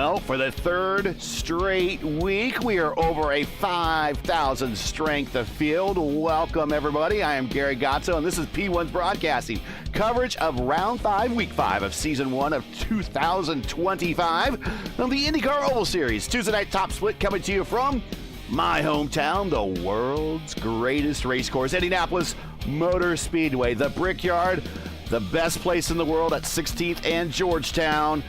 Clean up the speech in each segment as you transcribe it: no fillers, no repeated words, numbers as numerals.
Well, for the third straight week, we are over a 5,000 strength of field. Welcome, everybody. I am Gary Gotzo, and this is P1's Broadcasting. Coverage of Round 5, Week 5 of Season 1 of 2025 of the IndyCar Oval Series. Tuesday night top split coming to you from my hometown, the world's greatest race course, Indianapolis Motor Speedway, the Brickyard, the best place in the world at 16th and Georgetown.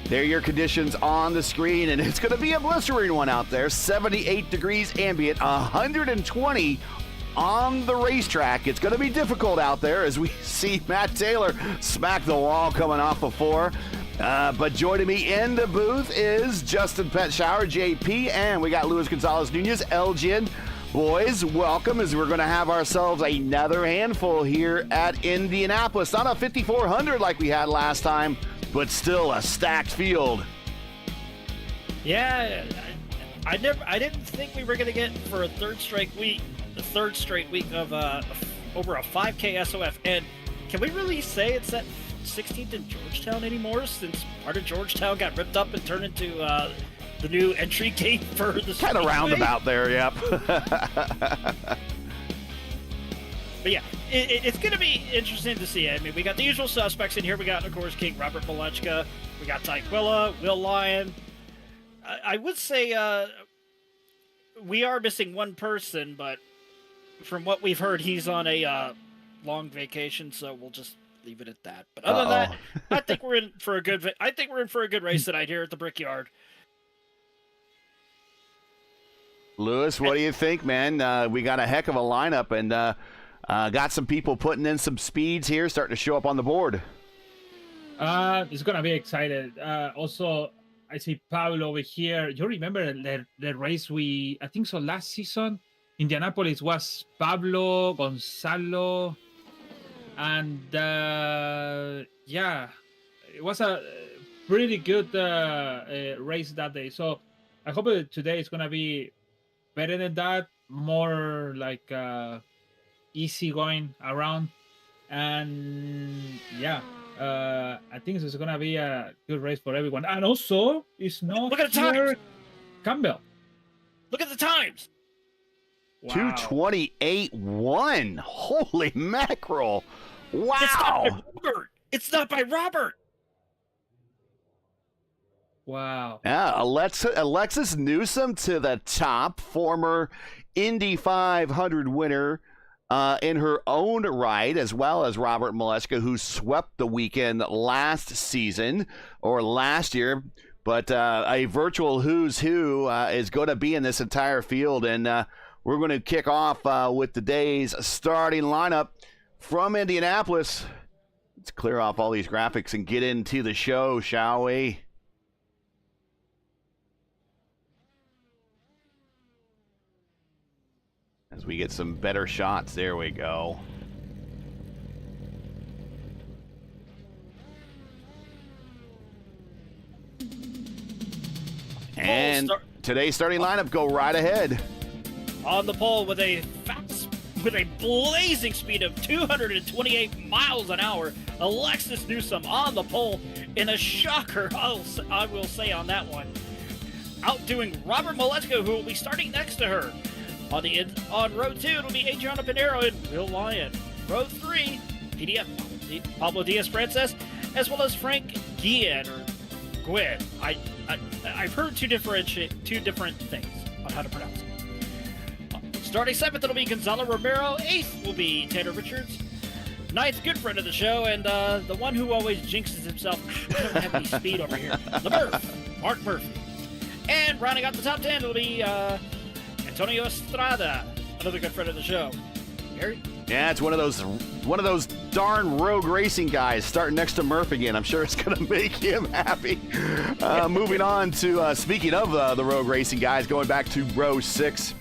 There are your conditions on the screen, and it's going to be a blistering one out there. 78 degrees ambient, 120 on the racetrack. It's going to be difficult out there as we see Matt Taylor smack the wall coming off of 4. But joining me in the booth is Justin Petschauer, JP, and we got Luis Gonzalez-Nunez, Elgin. Boys, welcome, as we're going to have ourselves another handful here at Indianapolis. Not a 5,400 like we had last time, but still a stacked field. Yeah, I didn't think we were going to get for the third straight week of over a 5K SOF. And can we really say it's at 16th in Georgetown anymore, since part of Georgetown got ripped up and turned into the new entry gate for the kind of roundabout there, yep. But yeah, it's going to be interesting to see. I mean, we got the usual suspects in here. We got, of course, King Robert Malechka. We got Tyquilla, Will Lyon. I would say we are missing one person, but from what we've heard, he's on a long vacation, so we'll just leave it at that. But other than that, I think we're in for a good race tonight here at the Brickyard. Lewis, what do you think, man? We got a heck of a lineup, and got some people putting in some speeds here, starting to show up on the board. It's gonna be excited. Also, I see Pablo over here. You remember the race I think so last season, Indianapolis was Pablo, Gonzalo, and yeah, it was a pretty good race that day. So I hope that today is gonna be better than that, more like easy going around, and yeah, I think this is gonna be a good race for everyone. And also, it's not look at the times. Campbell. Look at the times. Wow. 2:28.1. Holy mackerel! Wow. It's not by Robert. Wow. Yeah, Alexis Newsom to the top, former Indy 500 winner in her own right, as well as Robert Malechka, who swept the weekend last season or last year. But a virtual who's who is going to be in this entire field, and we're going to kick off with today's starting lineup from Indianapolis. Let's clear off all these graphics and get into the show, shall we? As we get some better shots, there we go. And today's starting lineup, go right ahead. On the pole with a blazing speed of 228 miles an hour, Alexis Newsom on the pole in a shocker, I will say on that one. Outdoing Robert Malechka, who will be starting next to her. On row 2, it'll be Adriana Pinero and Will Lyon. Row 3, Pablo Diaz-Frances, as well as Frank Guillen, or Gwyn. I've heard two different things on how to pronounce it. Starting 7th, it'll be Gonzalo Romero. 8th will be Tanner Richards. 9th, good friend of the show, and the one who always jinxes himself. I don't have any speed over here. The Murph, Mark Murphy. And rounding out the top 10, it'll be Antonio Estrada, another good friend of the show. Gary? Yeah, it's one of those darn rogue racing guys starting next to Murph again. I'm sure it's going to make him happy. Moving on to, speaking of the rogue racing guys, going back to row 6.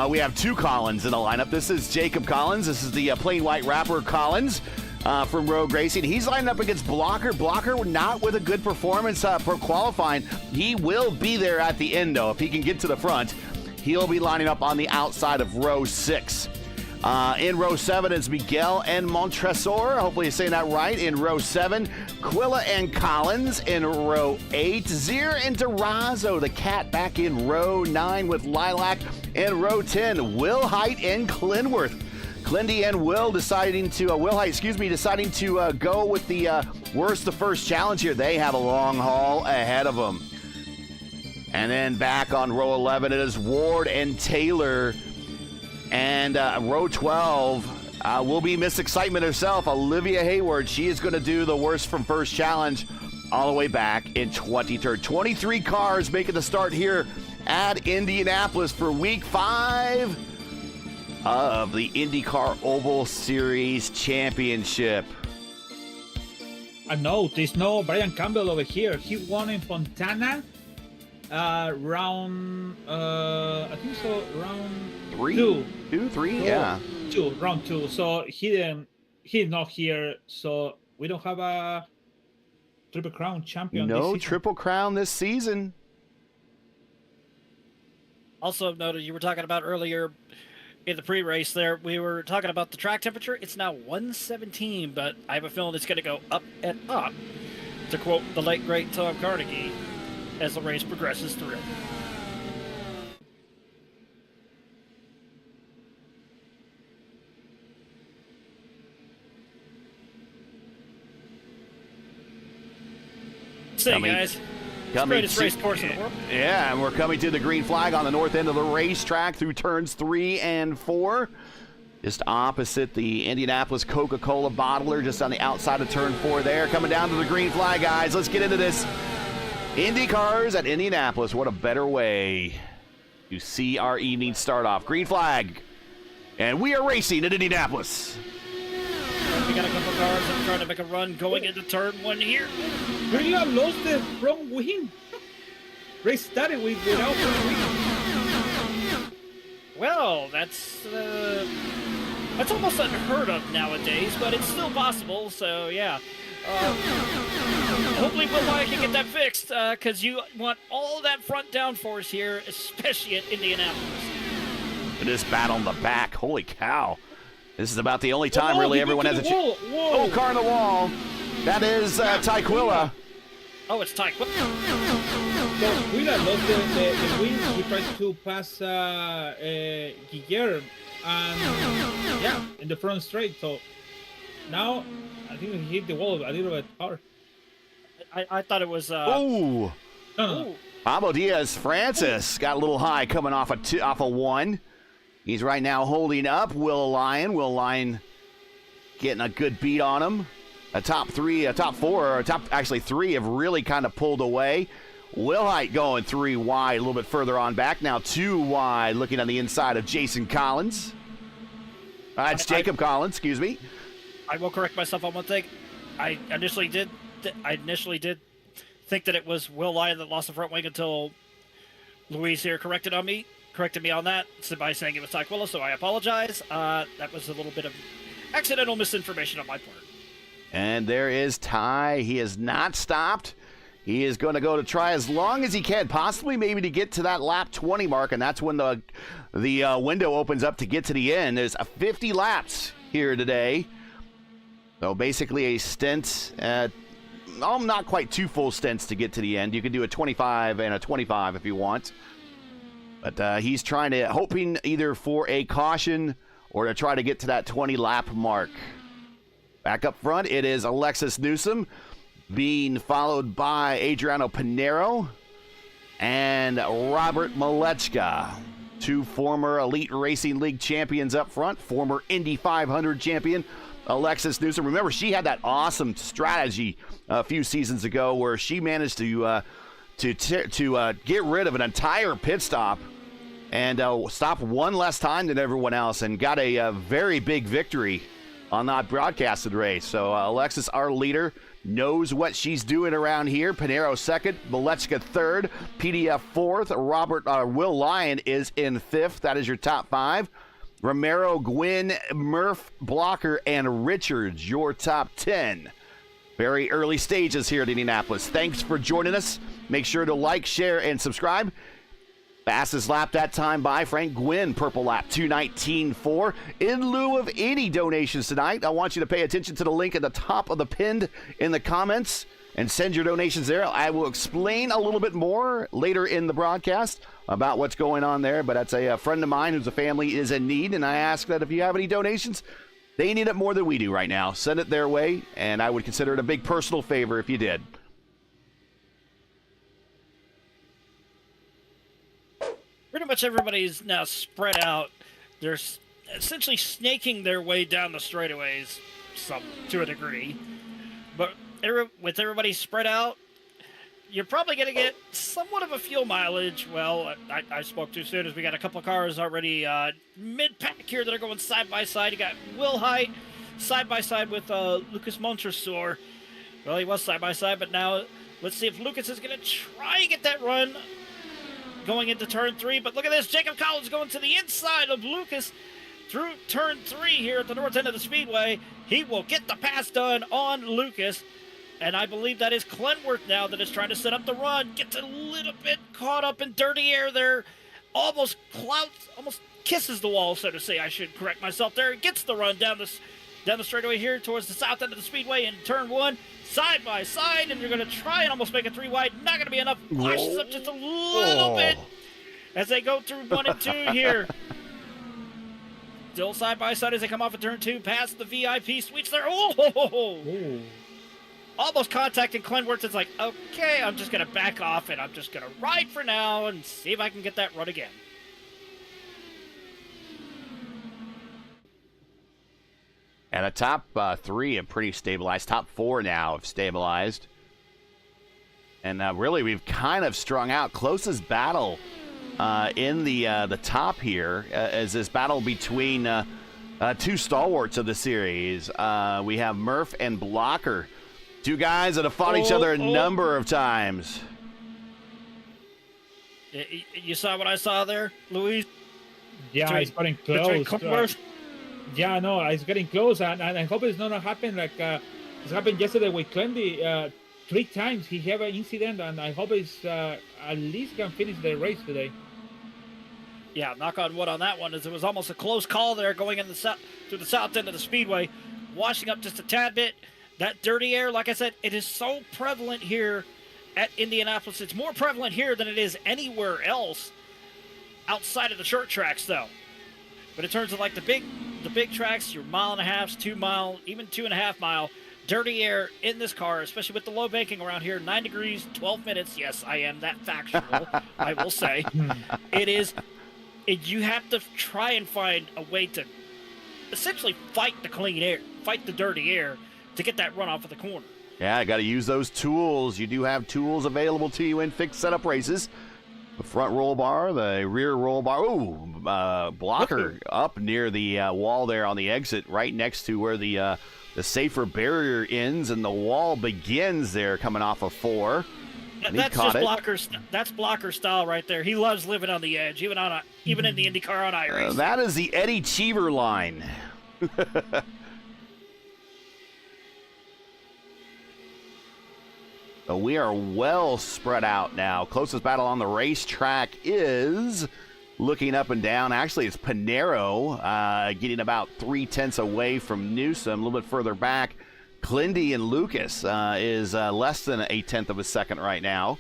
We have 2 Collins in the lineup. This is Jacob Collins. This is the plain white rapper Collins from Rogue Racing. He's lining up against Blocker. Blocker not with a good performance for qualifying. He will be there at the end, though. If he can get to the front, he'll be lining up on the outside of row 6. In row 7 is Miguel and Montresor. Hopefully you're saying that right. In row 7, Quilla and Collins. In row 8, Zier and Durazo. The Cat back in row 9 with Lilac. In row 10, Will Height and Clinworth. Clindy and Will deciding to, deciding to go with the worst the first challenge here. They have a long haul ahead of them. And then back on row 11, it is Ward and Taylor. And row 12 will be Miss Excitement herself, Olivia Hayward. She is going to do the worst from first challenge all the way back in 23rd. 23 cars making the start here at Indianapolis for week 5 of the IndyCar Oval Series Championship. No, there's no Brian Campbell over here. He won in Fontana. Round, I think so, round 3? Round 2. So he's not here. So we don't have a Triple Crown champion. No Triple Crown this season. Also noted, you were talking about earlier in the pre-race there, we were talking about the track temperature. It's now 117, but I have a feeling it's going to go up and up, to quote the late, great Tom Carnegie, as the race progresses through. See, guys. Greatest race course in the world. Yeah, and we're coming to the green flag on the north end of the racetrack through turns 3 and 4. Just opposite the Indianapolis Coca-Cola bottler, just on the outside of turn 4 there. Coming down to the green flag, guys. Let's get into this. Indy cars at Indianapolis. What a better way to see our evening start off. Green flag. And we are racing at Indianapolis. We got a couple cars that are trying to make a run going into turn 1 here. We have lost the front wing. Race started without front wing. Well, that's almost unheard of nowadays, but it's still possible. So yeah, hopefully Will Wyatt can get that fixed, because you want all that front downforce here, especially at Indianapolis. It is battle in the back. Holy cow! This is about the only time really everyone has a chance. Oh, car on the wall. That is Ty Quilla. Oh, it's Ty Quilla. So Quilla lost the win. He tried to pass Guillermo, and yeah, in the front straight. So now I think he hit the wall a little bit hard. I thought it was. Oh. No. Pablo Diaz Francis got a little high coming off a 1. He's right now holding up Will Lyon getting a good beat on him. A top 3 have really kind of pulled away. Will Height going 3 wide, a little bit further on back. Now 2 wide, looking on the inside of Jason Collins. It's Jacob Collins, excuse me. I will correct myself on one thing. I initially did think that it was Will Lyon that lost the front wing until Luis here corrected me on that by saying it was Ty Quilla, so I apologize. That was a little bit of accidental misinformation on my part. And there is Ty. He has not stopped. He is going to go to try as long as he can, possibly maybe to get to that lap 20 mark, and that's when the window opens up to get to the end. There's 50 laps here today. So basically a stint, not quite 2 full stints to get to the end. You can do a 25 and a 25 if you want. But he's hoping either for a caution or to try to get to that 20 lap mark. Back up front, it is Alexis Newsom being followed by Adriano Pinero and Robert Malechka. 2 former Elite Racing League champions up front, former Indy 500 champion Alexis Newsom. Remember, she had that awesome strategy a few seasons ago where she managed to get rid of an entire pit stop and stop one less time than everyone else and got a very big victory on that broadcasted race. So Alexis, our leader, knows what she's doing around here. Pinero 2nd, Malechka 3rd, PDF 4th, Will Lyon is in 5th. That is your top 5. Romero, Gwynn, Murph, Blocker, and Richards, your top 10. Very early stages here at Indianapolis. Thanks for joining us. Make sure to like, share, and subscribe. Fastest lap that time by Frank Gwynn, purple lap 2:19.4. In lieu of any donations tonight, I want you to pay attention to the link at the top of the pinned in the comments and send your donations there. I will explain a little bit more later in the broadcast about what's going on there, but that's a friend of mine whose a family is in need, and I ask that if you have any donations, they need it more than we do right now. Send it their way, and I would consider it a big personal favor if you did. Pretty much everybody's now spread out. They're essentially snaking their way down the straightaways, to a degree. But with everybody spread out, you're probably going to get somewhat of a fuel mileage. Well, I spoke too soon as we got a couple of cars already mid-pack here that are going side by side. You got Will Height side by side with Lucas Montresor. Well, he was side by side, but now let's see if Lucas is going to try and get that run going into turn 3. But look at this, Jacob Collins going to the inside of Lucas through turn 3 here at the north end of the speedway. He will get the pass done on Lucas. And I believe that is Clenworth now that is trying to set up the run. Gets a little bit caught up in dirty air there. Almost kisses the wall, so to say. I should correct myself there. Gets the run down the straightaway here towards the south end of the speedway in turn 1. Side by side, and you're going to try and almost make it 3 wide. Not going to be enough. Flashes up just a little bit as they go through 1 and 2 here. Still side by side as they come off of turn 2. Past the VIP suites there. Oh! Almost contacting Clenworth. It's like, okay, I'm just going to back off and I'm just going to ride for now and see if I can get that run again. And the top 3 have pretty stabilized. Top 4 now have stabilized. And really, we've kind of strung out. Closest battle in the top here is this battle between 2 stalwarts of the series. We have Murph and Blocker. 2 guys that have fought each other a number of times. You saw what I saw there, Luis? Yeah, it's getting close. Yeah, no, it's getting close, and I hope it's not going to happen like it happened yesterday with Clendy. 3 times he had an incident, and I hope it's at least can finish the race today. Yeah, knock on wood on that one, as it was almost a close call there going in through the south end of the speedway, washing up just a tad bit. That dirty air, like I said, it is so prevalent here at Indianapolis. It's more prevalent here than it is anywhere else outside of the short tracks, though. But in terms of like the big tracks, your 1.5 miles, 2 mile, even 2.5 mile, dirty air in this car, especially with the low banking around here, 9 degrees, 12 minutes. Yes, I am that factual, I will say. You have to try and find a way to essentially fight the clean air, fight the dirty air to get that run off of the corner. Yeah, got to use those tools. You do have tools available to you in fixed setup races. The front roll bar, the rear roll bar. Ooh, Blocker up near the wall there on the exit, right next to where the safer barrier ends and the wall begins there, coming off of 4. That's just Blocker style right there. He loves living on the edge, even in the IndyCar on iRacing. That is the Eddie Cheever line. So we are well spread out now. Closest battle on the racetrack is looking up and down. Actually, it's Pinero getting about 3/10 away from Newsom. A little bit further back, Clendy and Lucas is less than 1/10 of a second right now.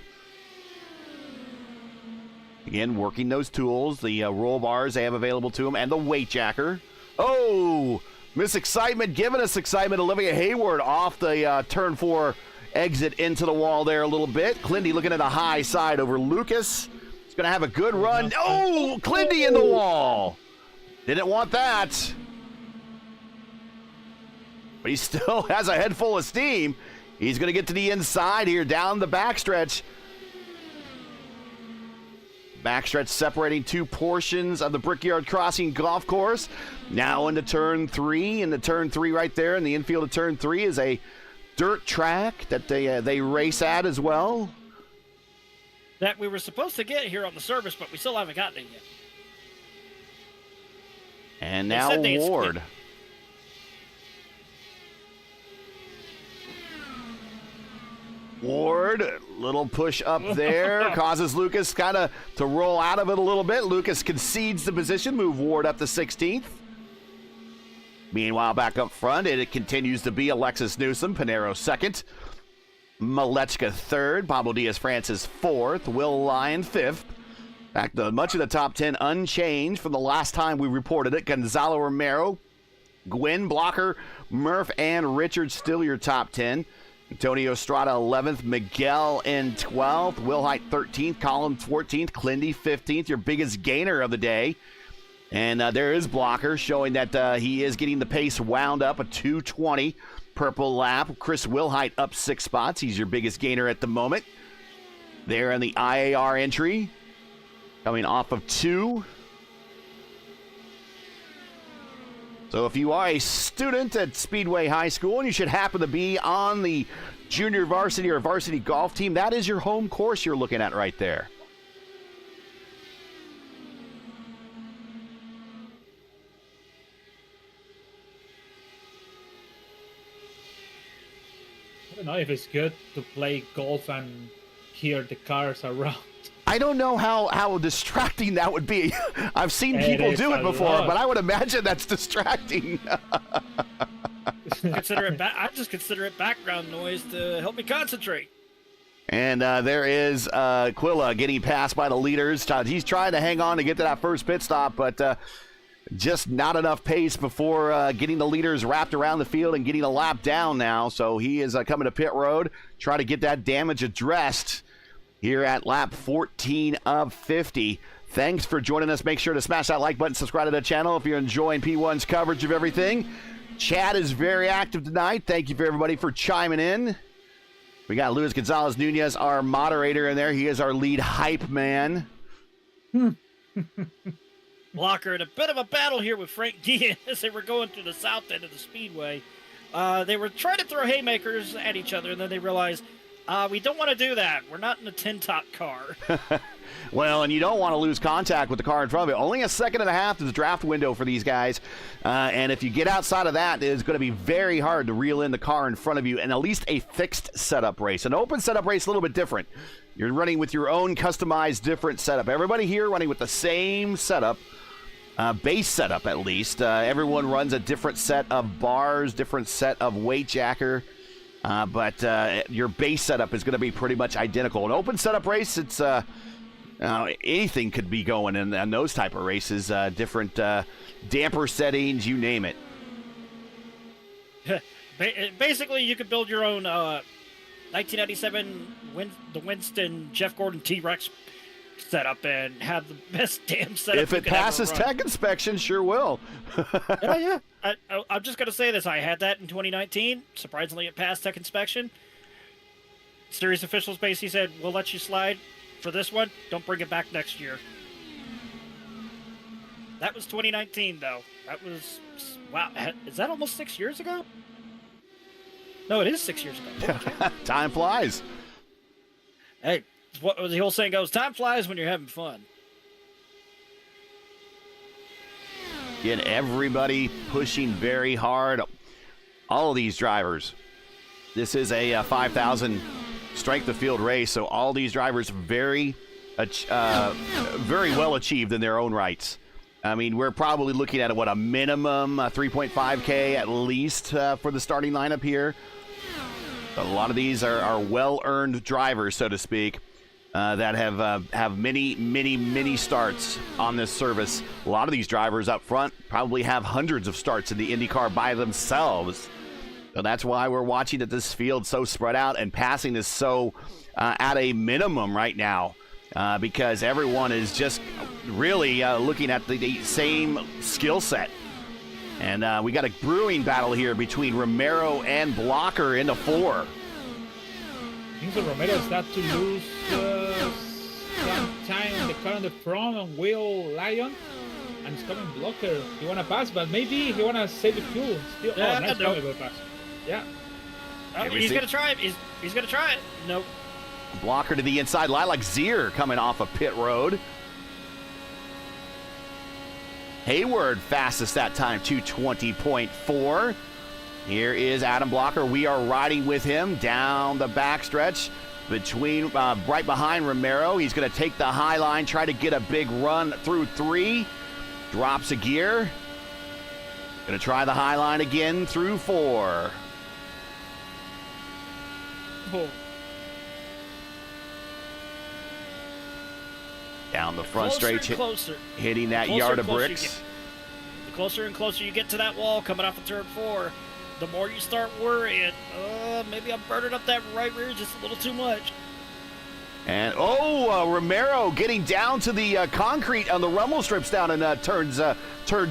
Again, working those tools, the roll bars they have available to them, and the weight jacker. Oh, Miss Excitement giving us excitement. Olivia Hayward off the turn 4 exit into the wall there a little bit. Clendy looking at a high side over Lucas. He's going to have a good run. Oh, Clendy in the wall. Didn't want that. But he still has a head full of steam. He's going to get to the inside here, down the backstretch. Backstretch separating 2 portions of the Brickyard Crossing golf course. Now into turn 3. And the turn 3 right there in the infield of turn 3 is a dirt track that they race at as well. That we were supposed to get here on the service, but we still haven't gotten it yet. And now Ward. Ward, little push up there, causes Lucas kind of to roll out of it a little bit. Lucas concedes the position, move Ward up to 16th. Meanwhile, back up front, it continues to be Alexis Newsom, Pinero second, Malechka third, Pablo Diaz-Francis fourth, Will Lyon fifth. Back to much of the top 10 unchanged from the last time we reported it. Gonzalo Romero, Gwynn, Blocker, Murph, and Richard still your top 10. Antonio Estrada 11th, Miguel in 12th, Wilhite 13th, Colin 14th, Clindy 15th, your biggest gainer of the day. And there is Blocker showing that he is getting the pace wound up, a 2:20 purple lap. Chris Wilhite up 6 spots. He's your biggest gainer at the moment. There in the IAR entry, coming off of 2. So if you are a student at Speedway High School and you should happen to be on the junior varsity or varsity golf team, that is your home course you're looking at right there. I don't know if it's good to play golf and hear the cars around. I don't know how distracting that would be. I've seen people do it before, but I would imagine that's distracting. I just consider it background noise to help me concentrate. And there is Quilla getting passed by the leaders. He's trying to hang on to get to that first pit stop, but just not enough pace before getting the leaders wrapped around the field and getting a lap down now. So he is coming to pit road, try to get that damage addressed here at lap 14 of 50. Thanks for joining us. Make sure to smash that like button, subscribe to the channel if you're enjoying P1's coverage of everything. Chat is very active tonight. Thank you for everybody for chiming in. We got Luis Gonzalez Nunez, our moderator, in there. He is our lead hype man. Blocker in a bit of a battle here with Frank Diaz as they were going through the south end of the speedway. They were trying to throw haymakers at each other, and then they realized, we don't want to do that. We're not in a tin-top car. Well, and you don't want to lose contact with the car in front of you. Only a second and a half is the draft window for these guys. And if you get outside of that, it's going to be very hard to reel in the car in front of you in at least a fixed setup race. An open setup race, a little bit different. You're running with your own customized different setup. Everybody here running with the same setup. Base setup, at least. Everyone runs a different set of bars, different set of weight jacker. But your base setup is going to be pretty much identical. An open setup race, it's anything could be going in those type of races. Different damper settings, you name it. Basically, you could build your own 1997 the Winston Jeff Gordon T-Rex setup and have the best damn setup. If it passes tech inspection, sure will. Yeah. I'm just going to say this. I had that in 2019. Surprisingly, it passed tech inspection. Series officials basically said, we'll let you slide for this one. Don't bring it back next year. That was 2019, though. That was... Wow. Is that almost 6 years ago? No, it is 6 years ago. Time flies. Hey, what the whole saying goes, time flies when you're having fun. Get everybody pushing very hard. All of these drivers. This is a 5,000 strength of field race, so all these drivers very well achieved in their own rights. I mean, we're probably looking at a minimum 3.5K at least for the starting lineup here. A lot of these are well-earned drivers, so to speak. That have many starts on this service. A lot of these drivers up front probably have hundreds of starts in the IndyCar by themselves. So that's why we're watching that this field so spread out and passing is so at a minimum right now. Because everyone is just really looking at the same skill set. And we got a brewing battle here between Romero and Blocker into 4. I think Romero starts to lose some time on the car in the front on Will Lyon, and it's coming Blocker. He want to pass, but maybe he want to save the fuel. Still, nice pass. Yeah. He's going to try it. He's going to try it. Nope. Blocker to the inside. Lilac Zier coming off of pit road. Hayward fastest that time, 2:20.4. Here is Adam Blocker. We are riding with him down the backstretch between right behind Romero. He's going to take the high line, try to get a big run through 3. Drops a gear. Going to try the high line again through 4. Oh. Down the front straight, hitting that Closer yard and of closer bricks. The closer and closer you get to that wall coming off of turn 4, the more you start worrying, maybe I'm burning up that right rear just a little too much. And, Romero getting down to the concrete on the rumble strips down in turn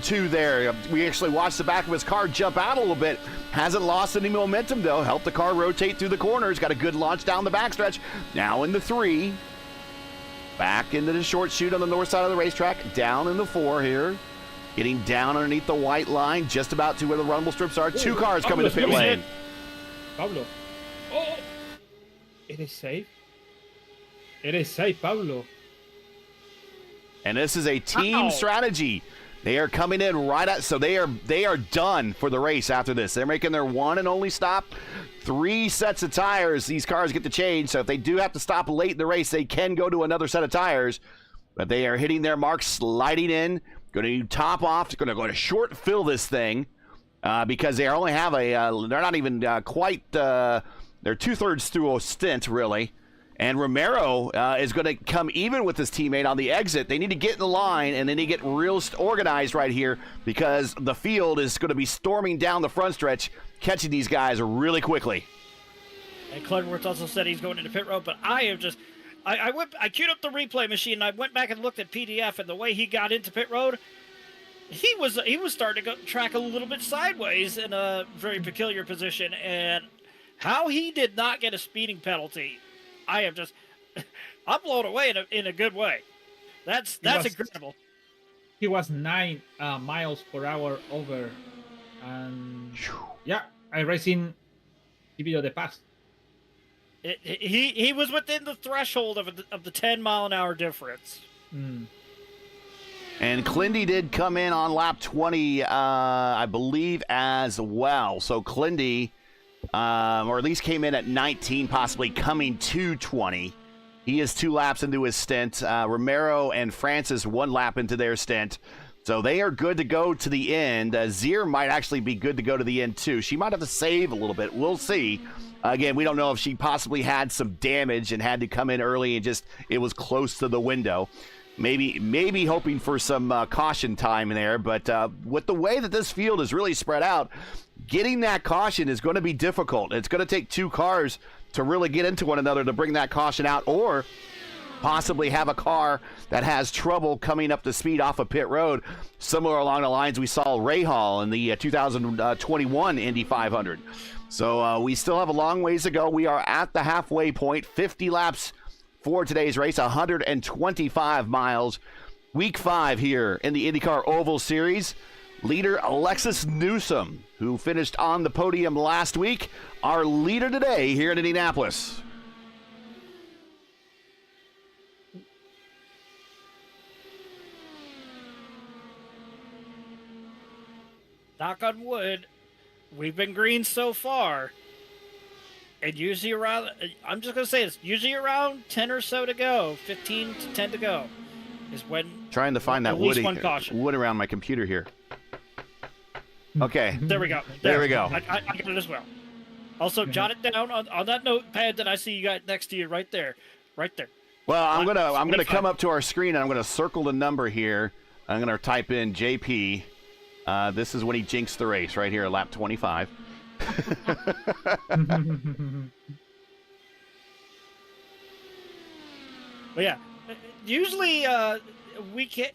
2 there. We actually watched the back of his car jump out a little bit. Hasn't lost any momentum, though. Helped the car rotate through the corners. Got a good launch down the backstretch. Now in the 3. Back into the short chute on the north side of the racetrack. Down in the 4 here. Getting down underneath the white line, just about to where the rumble strips are. 2 cars coming to pit lane. Pablo. Oh! It is safe. It is safe, Pablo. And this is a team strategy. They are coming in right at, so they are done for the race after this. They're making their one and only stop. 3 sets of tires these cars get to change, so if they do have to stop late in the race, they can go to another set of tires. But they are hitting their marks, sliding in, going to top off, going to go to short fill this thing because they only have they're not even quite, they're 2/3 through a stint, really. And Romero is going to come even with his teammate on the exit. They need to get in the line, and they need to get real organized right here because the field is going to be storming down the front stretch, catching these guys really quickly. And Clutterworth also said he's going into pit road, but I am just... I queued up the replay machine, and I went back and looked at PDF, and the way he got into pit road, he was starting to track a little bit sideways in a very peculiar position, and how he did not get a speeding penalty... I'm blown away in a good way. That's incredible. He was 9 miles per hour over, and yeah, iRacing video the past. He was within the threshold of the 10-mile-an-hour difference. And Clindy did come in on lap 20, I believe, as well. So Clindy. Or at least came in at 19, possibly coming to 20. He is 2 laps into his stint. Romero and Francis 1 lap into their stint. So they are good to go to the end. Zier might actually be good to go to the end, too. She might have to save a little bit. We'll see. Again, we don't know if she possibly had some damage and had to come in early and it was close to the window. Maybe hoping for some caution time in there. But with the way that this field is really spread out, getting that caution is going to be difficult. It's going to take 2 cars to really get into one another to bring that caution out, or possibly have a car that has trouble coming up to speed off of pit road, similar along the lines we saw Ray Hall in the 2021 Indy 500. So we still have a long ways to go. We are at the halfway point, 50 laps for today's race, 125 miles. Week 5 here in the IndyCar Oval Series. Leader Alexis Newsom, who finished on the podium last week, our leader today here in Indianapolis. Knock on wood, we've been green so far. And usually around, I'm just going to say this, usually around 10 or so to go, 15 to 10 to go, is when... Trying to find that wood around my computer here. Okay. There we go. There we go. I got it as well. Also, jot it down on that notepad that I see you got next to you right there. Right there. Well, I'm gonna come up to our screen and I'm gonna circle the number here. I'm gonna type in JP. This is when he jinxed the race right here, lap 25. But yeah, usually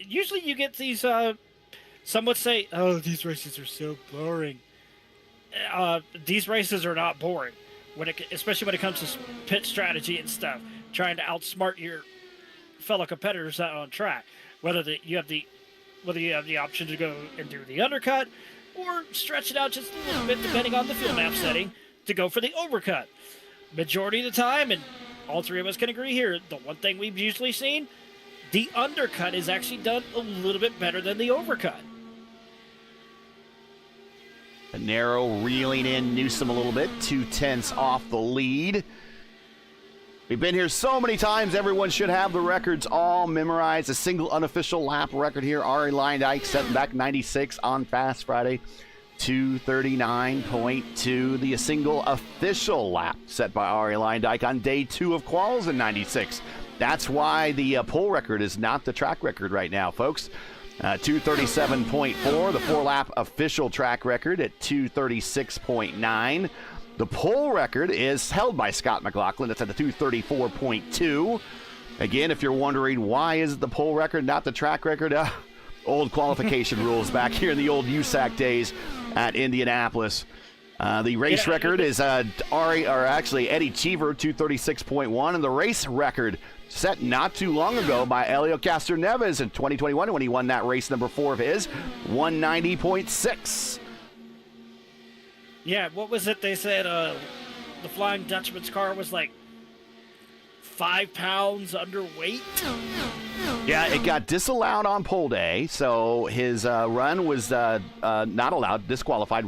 Usually you get these. Some would say, "Oh, these races are so boring." These races are not boring, especially when it comes to pit strategy and stuff. Trying to outsmart your fellow competitors out on track. Whether you have the option to go and do the undercut, or stretch it out just a little bit, depending on the fuel map setting, to go for the overcut. Majority of the time, and all 3 of us can agree here, the one thing we've usually seen, the undercut is actually done a little bit better than the overcut. Pinero reeling in Newsom a little bit, 2/10 off the lead. We've been here so many times, everyone should have the records all memorized. A single unofficial lap record here, Ari Leindijk setting back 96 on Fast Friday, 2:39.2. The single official lap set by Ari Leindijk on day 2 of quals in 96. That's why the pole record is not the track record right now, folks. 2:37.4, the 4-lap official track record at 2:36.9. The pole record is held by Scott McLaughlin. It's at the 2:34.2. Again, if you're wondering why is it the pole record, not the track record, old qualification rules back here in the old USAC days at Indianapolis. The race record is Eddie Cheever, 2:36.1, and the race record set not too long ago by Elio Castroneves in 2021 when he won that race number 4 of his, 190.6. Yeah, what was it they said? The Flying Dutchman's car was like 5 pounds underweight. Yeah, it got disallowed on pole day, so his run was not allowed, disqualified,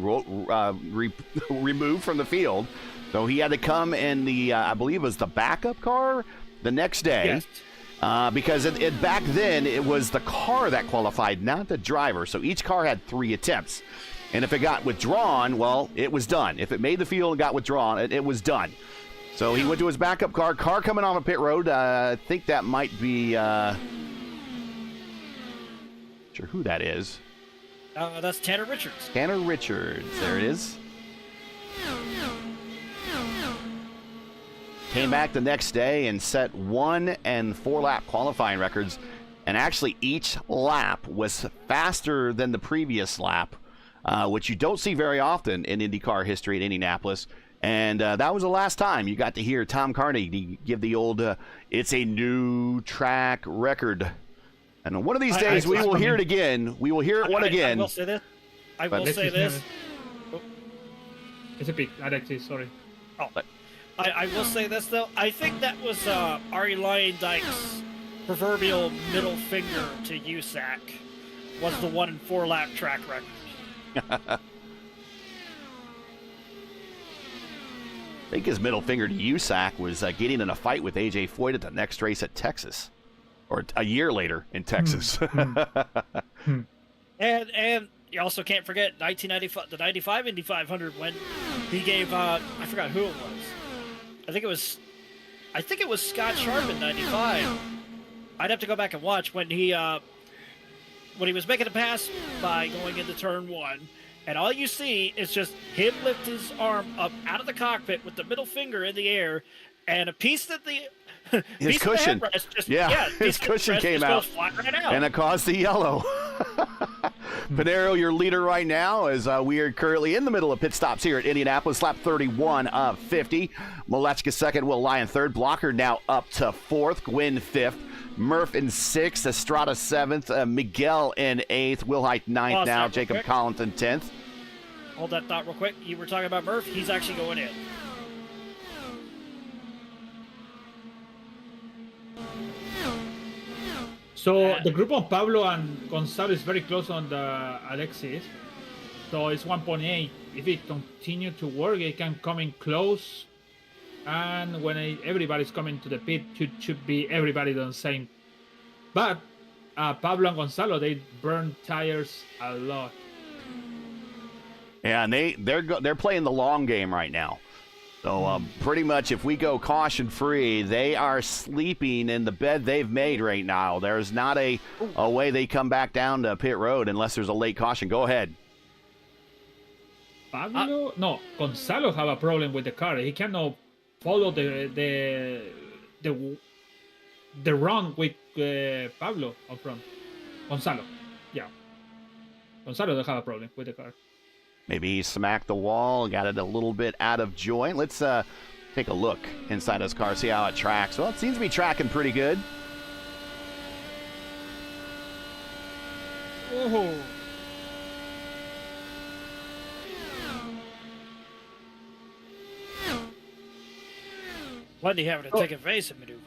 removed from the field. So he had to come in the, I believe it was the backup car the next day. Yes. Because back then it was the car that qualified, not the driver. So each car had 3 attempts. And if it got withdrawn, well, it was done. If it made the field and got withdrawn, it was done. So he went to his backup car coming off a pit road. I think that might be, sure who that is. That's Tanner Richards. Tanner Richards, there it is. Came back the next day and set 1- and 4-lap qualifying records. And actually each lap was faster than the previous lap, which you don't see very often in IndyCar history at Indianapolis. And that was the last time you got to hear Tom Carney give the old, it's a new track record. And one of these days we will hear it again. We will hear it again. I will say this. I will say this. It's a big, Alexis, sorry. Oh, I will say this, though. I think that was Ari Leindijk's proverbial middle finger to USAC was the 1- and 4-lap track record. I think his middle finger to USAC was getting in a fight with A.J. Foyt at the next race at Texas, or a year later in Texas. And you also can't forget 1995, the 95 Indy 500 when he gave I forgot who it was. I think it was Scott Sharp in 95. I'd have to go back and watch when he was making a pass by going into turn 1. And all you see is just him lift his arm up out of the cockpit with the middle finger in the air, and a piece of the his cushion, his cushion came out, right out, and it caused the yellow. Pinero, your leader right now, as we are currently in the middle of pit stops here at Indianapolis, lap 31 of 50. Malechka second, Will Lyon third. Blocker now up to 4th. Gwynn 5th. Murph in 6th, Estrada 7th, Miguel in 8th, Wilhite 9th now, Jacob Collington 10th. Hold that thought real quick. You were talking about Murph. He's actually going in. So the group of Pablo and Gonzalo is very close on the Alexis. So it's 1.8. If it continue to work, it can come in close. And when everybody's coming to the pit, should be everybody the same. But Pablo and Gonzalo, they burn tires a lot. Yeah, and they're playing the long game right now. So pretty much if we go caution-free, they are sleeping in the bed they've made right now. There's not a way they come back down to pit road unless there's a late caution. Go ahead. Gonzalo have a problem with the car. He cannot follow the run with Pablo up front. Gonzalo, yeah. Gonzalo don't have a problem with the car. Maybe he smacked the wall, got it a little bit out of joint. Let's take a look inside his car, see how it tracks. Well, it seems to be tracking pretty good. Oh. Wendy having to take evasive maneuver.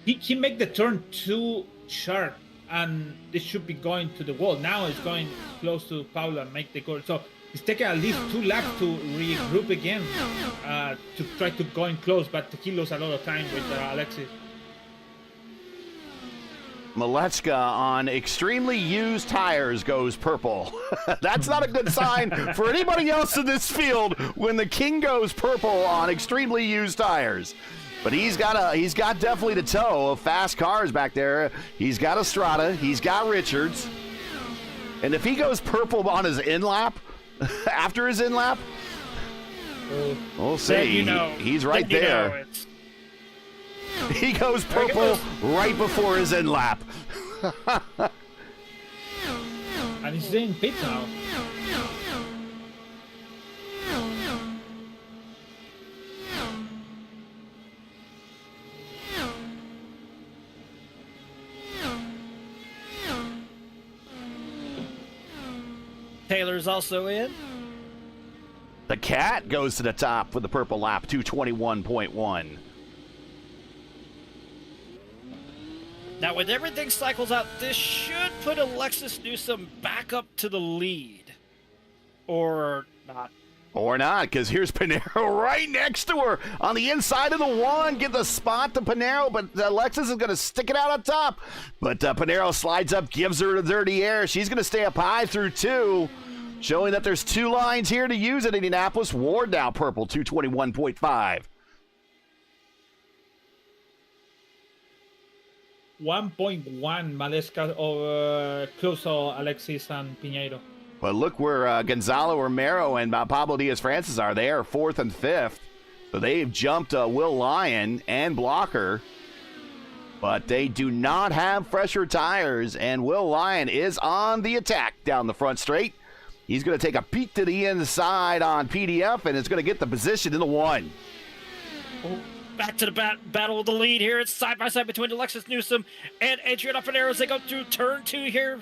He make the turn too sharp, and it should be going to the wall. Now it's going close to Pablo and make the corner. So it's taking at least 2 laps to regroup again, to try to go in close, but he lost a lot of time with Alexis. Malechka on extremely used tires goes purple. That's not a good sign for anybody else in this field when the king goes purple on extremely used tires. But he's got definitely the toe of fast cars back there. He's got Estrada, he's got Richards. And if he goes purple on his in-lap, after his in-lap, we'll see. He's right there. He goes purple right before his in-lap. And he's in pit now. Taylor's also in. The cat goes to the top with the purple lap, 221.1. Now, with everything cycles out, this should put Alexis Newsom back up to the lead. Or not. Or not, because here's Pinero right next to her on the inside of the one. Get the spot to Pinero, but Alexis is going to stick it out on top. But Pinero slides up, gives her the dirty air. She's going to stay up high through 2, showing that there's 2 lines here to use at Indianapolis. Ward now purple, 221.5. 1.1 Malechka over close to Alexis and Pinheiro. But look where Gonzalo Romero and Pablo Diaz-Francis are. They are 4th and 5th. So they've jumped Will Lyon and Blocker. But they do not have fresher tires. And Will Lyon is on the attack down the front straight. He's going to take a peek to the inside on PDF and is going to get the position in the 1. Back to the battle of the lead here. It's side by side between Alexis Newsom and Adriana Pinero as they go through turn 2 here.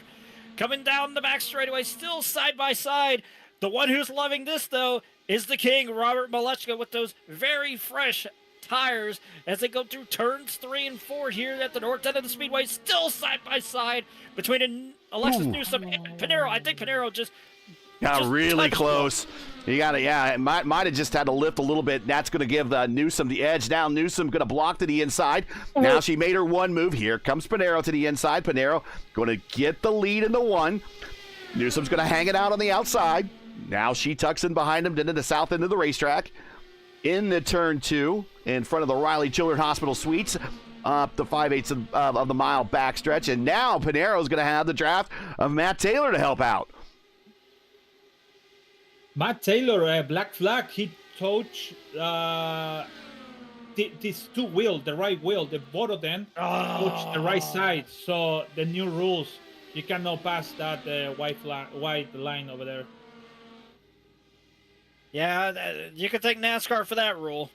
Coming down the back straightaway, still side by side. The one who's loving this, though, is the king, Robert Malechka, with those very fresh tires as they go through turns 3 and 4 here at the north end of the speedway. Still side by side between Alexis Newsom and Pinero. I think Pinero just really close. You got it. Yeah, it might have just had to lift a little bit. That's going to give Newsom the edge. Now Newsom going to block to the inside. Now she made her one move. Here comes Pinero to the inside. Pinero going to get the lead in the 1. Newsom's going to hang it out on the outside. Now she tucks in behind him into the south end of the racetrack. In the turn 2, in front of the Riley Children's Hospital Suites, up the 5/8 of the mile backstretch. And now Pinero's going to have the draft of Matt Taylor to help out. Matt Taylor, black flag, he touched this 2 wheel, the right wheel, the both of them touched the right side. So the new rules, you cannot pass that white line over there. Yeah, you can thank NASCAR for that rule.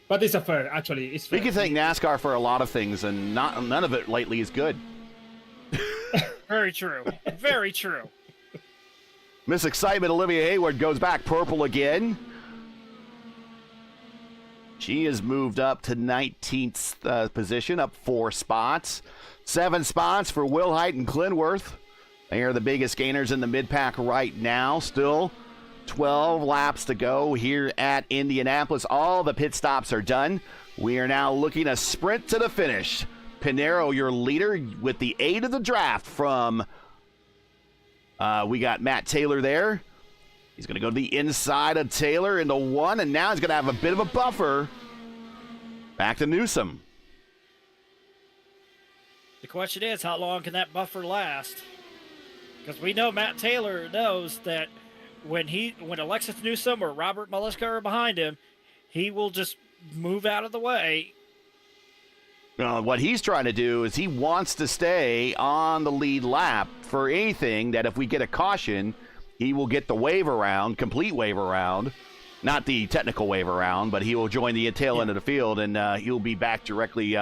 But it's fair, actually. It's fair. We can thank NASCAR for a lot of things, and none of it lately is good. Very true. Very true. Miss Excitement Olivia Hayward goes back purple again. She has moved up to 19th position, up 4 spots. 7 spots for Wilhite and Clinworth. They are the biggest gainers in the mid-pack right now. Still 12 laps to go here at Indianapolis. All the pit stops are done. We are now looking a sprint to the finish. Pinero, your leader, with the 8 of the draft from... we got Matt Taylor there. He's going to go to the inside of Taylor into 1, and now he's going to have a bit of a buffer. Back to Newsom. The question is, how long can that buffer last? Because we know Matt Taylor knows that when Alexis Newsom or Robert Malechka are behind him, he will just move out of the way. What he's trying to do is he wants to stay on the lead lap for anything that if we get a caution, he will get the wave around, complete wave around. Not the technical wave around, but he will join the tail end of the field, and he'll be back directly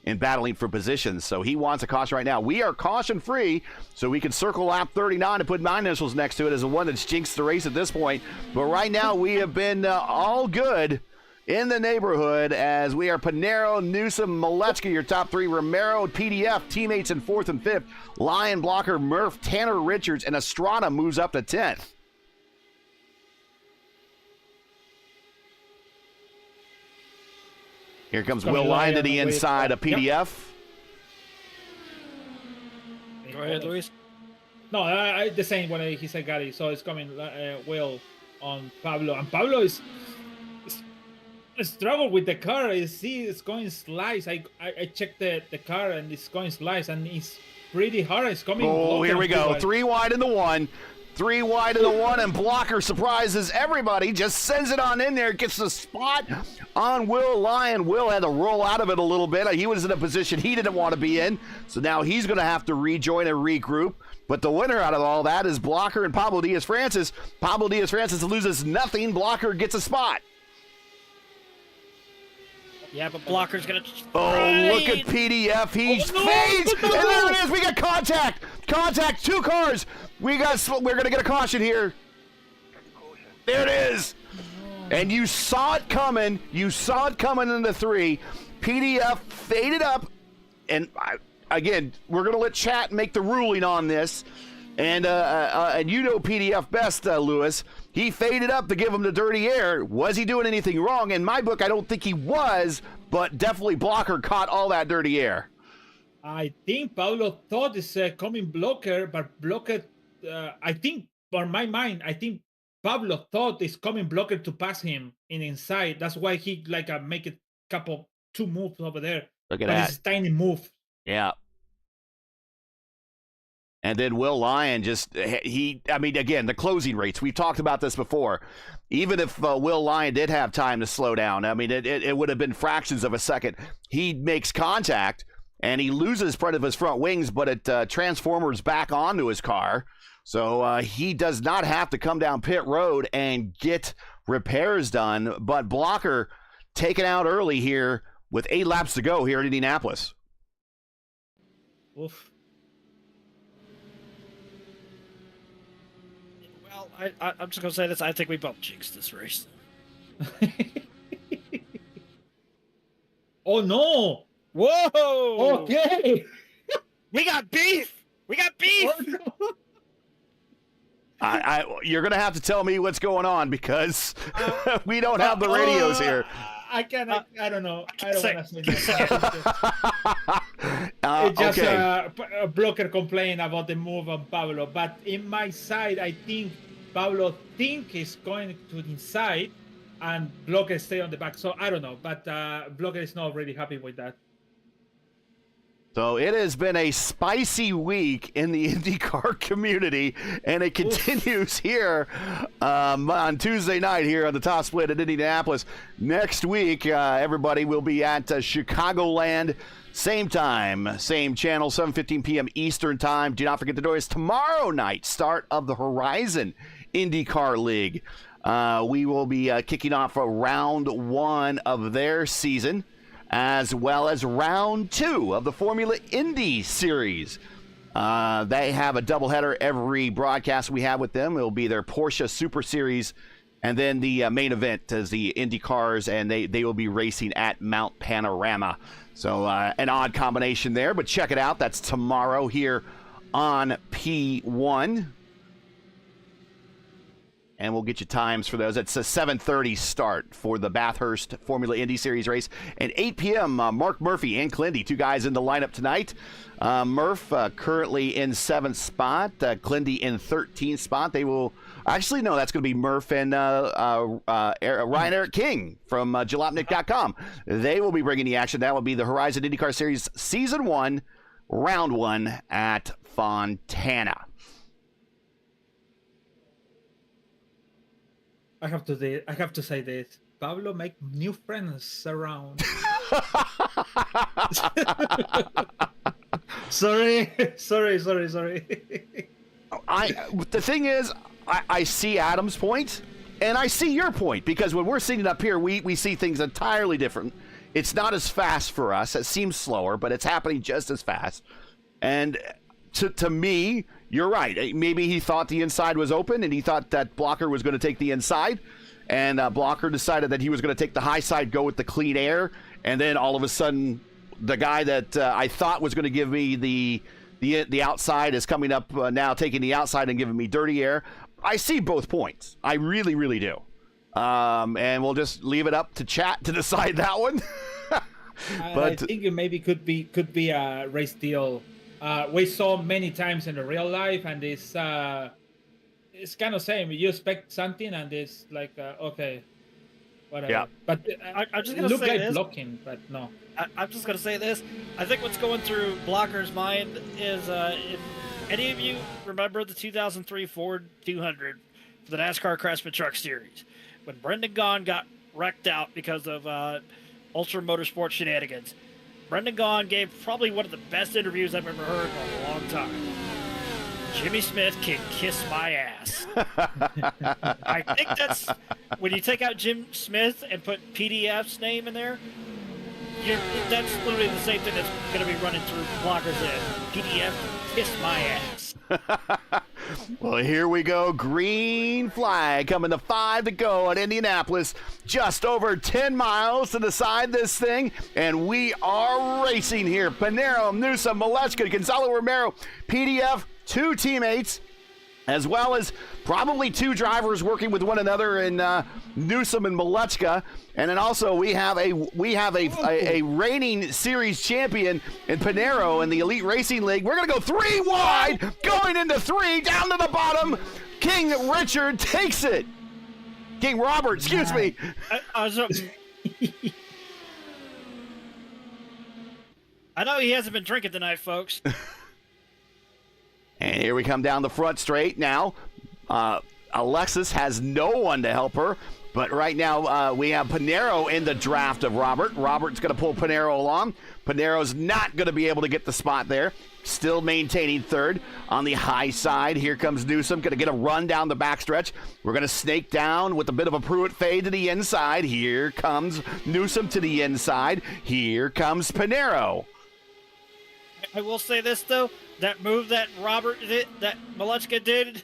in battling for positions. So he wants a caution right now. We are caution-free, so we can circle lap 39 and put 9 initials next to it as the one that's jinxed the race at this point. But right now, we have been all good in the neighborhood as we are Pinero, Newsom, Malechka, your top three. Romero, PDF, teammates in 4th and 5th. Lion, Blocker, Murph, Tanner, Richards, and Estrada moves up to 10th. Here comes Will Lyon to the inside of PDF. Go ahead, Luis. No, the same when he said Gary. So it's coming Will on Pablo. And Pablo is struggle with the car. You see, it's going slice. I checked the car and it's going slice, and it's pretty hard. It's coming. Oh, here we go. 3 wide in the 1. 3 wide in the 1, and Blocker surprises everybody. Just sends it on in there. Gets the spot on Will Lyon. Will had to roll out of it a little bit. He was in a position he didn't want to be in. So now he's going to have to rejoin and regroup. But the winner out of all that is Blocker and Pablo Diaz-Francis. Pablo Diaz-Francis loses nothing. Blocker gets a spot. Yeah, but Blocker's going to... Oh, look at PDF. He fades. And there it is. We got contact. Contact. 2 cars. We're going to get a caution here. There it is. And you saw it coming. You saw it coming in the 3. PDF faded up. And again, we're going to let chat make the ruling on this. And you know PDF best, Lewis. He faded up to give him the dirty air. Was he doing anything wrong? In my book, I don't think he was, but definitely Blocker caught all that dirty air. I think Pablo thought it's coming Blocker, but Blocker, I think, for my mind, I think Pablo thought it's coming Blocker to pass him in inside. That's why he make a couple 2 moves over there. Look at that. It's a tiny move. Yeah. And then Will Lyon again, the closing rates. We've talked about this before. Even if Will Lyon did have time to slow down, it would have been fractions of a second. He makes contact, and he loses part of his front wings, but it transformers back onto his car. So he does not have to come down pit road and get repairs done. But Blocker taken out early here with 8 laps to go here at Indianapolis. Oof. I'm just going to say this. I think we both jinxed this race. Oh, no. Whoa. Okay. We got beef. We got beef. Oh, no. You're going to have to tell me what's going on because we don't have the radios here. I cannot. I don't know. I don't want to say that. Okay. Blocker complained about the move of Pablo, but in my side, I think Pablo he's going to the inside, and Blocker stay on the back. So I don't know, but Blocker is not really happy with that. So it has been a spicy week in the IndyCar community, and it continues here on Tuesday night here on the top split at Indianapolis. Next week, everybody will be at Chicagoland. Same time, same channel, 7:15 p.m. Eastern time. Do not forget the door is tomorrow night, start of the Horizon IndyCar League. We will be kicking off round 1 of their season, as well as round 2 of the Formula Indy series. They have a doubleheader every broadcast we have with them. It will be their Porsche Super Series, and then the main event is the Indy cars, and they will be racing at Mount Panorama. So an odd combination there, but check it out. That's tomorrow here on P1. And we'll get you times for those. It's a 7:30 start for the Bathurst Formula Indy Series race. And 8 p.m., Mark Murphy and Clindy, 2 guys in the lineup tonight. Murph currently in 7th spot. Clindy in 13th spot. They will... Actually, no, that's going to be Murph and Ryan Eric King from Jalopnik.com. They will be bringing the action. That will be the Horizon IndyCar Series Season 1, Round 1 at Fontana. I have to say this. Pablo make new friends around. Sorry. The thing is, I see Adam's point, and I see your point, because when we're sitting up here, we see things entirely different. It's not as fast for us. It seems slower, but it's happening just as fast. And to me, you're right. Maybe he thought the inside was open, and he thought that Blocker was going to take the inside, and Blocker decided that he was going to take the high side, go with the clean air, and then all of a sudden, the guy that I thought was going to give me the outside is coming up now, taking the outside and giving me dirty air. I see both points. I really, really do. And we'll just leave it up to chat to decide that one. But I think it maybe could be a race deal. We saw many times in the real life, and it's kind of same. You expect something, and it's like okay, whatever. Yeah. But I'm just gonna say this. Blocking, but no. I'm just gonna say this. I think what's going through Blocker's mind is if any of you remember the 2003 Ford 200 for the NASCAR Craftsman Truck Series, when Brendan Gaughan got wrecked out because of Ultra Motorsports shenanigans. Brendan Gaughan gave probably one of the best interviews I've ever heard in a long time. Jimmy Smith can kiss my ass. I think that's when you take out Jim Smith and put PDF's name in there. That's literally the same thing that's going to be running through Blocker's head. PDF, kiss my ass. Well, here we go. Green flag coming to 5 to go at Indianapolis. Just over 10 miles to decide this thing. And we are racing here. Pinero, Newsom, Malechka, Gonzalo Romero, PDF, 2 teammates, as well as probably 2 drivers working with one another in Newsom and Malechka. And then also we have a reigning series champion in Pinero in the Elite Racing League. We're going to go 3 wide, going into 3, down to the bottom. King Richard takes it. King Robert, excuse me. I know he hasn't been drinking tonight, folks. And here we come down the front straight now. Alexis has no one to help her. But right now we have Pinero in the draft of Robert. Robert's going to pull Pinero along. Pinero's not going to be able to get the spot there. Still maintaining third on the high side. Here comes Newsom, going to get a run down the backstretch. We're going to snake down with a bit of a Pruitt fade to the inside. Here comes Newsom to the inside. Here comes Pinero. I will say this, though. That move that Malechka did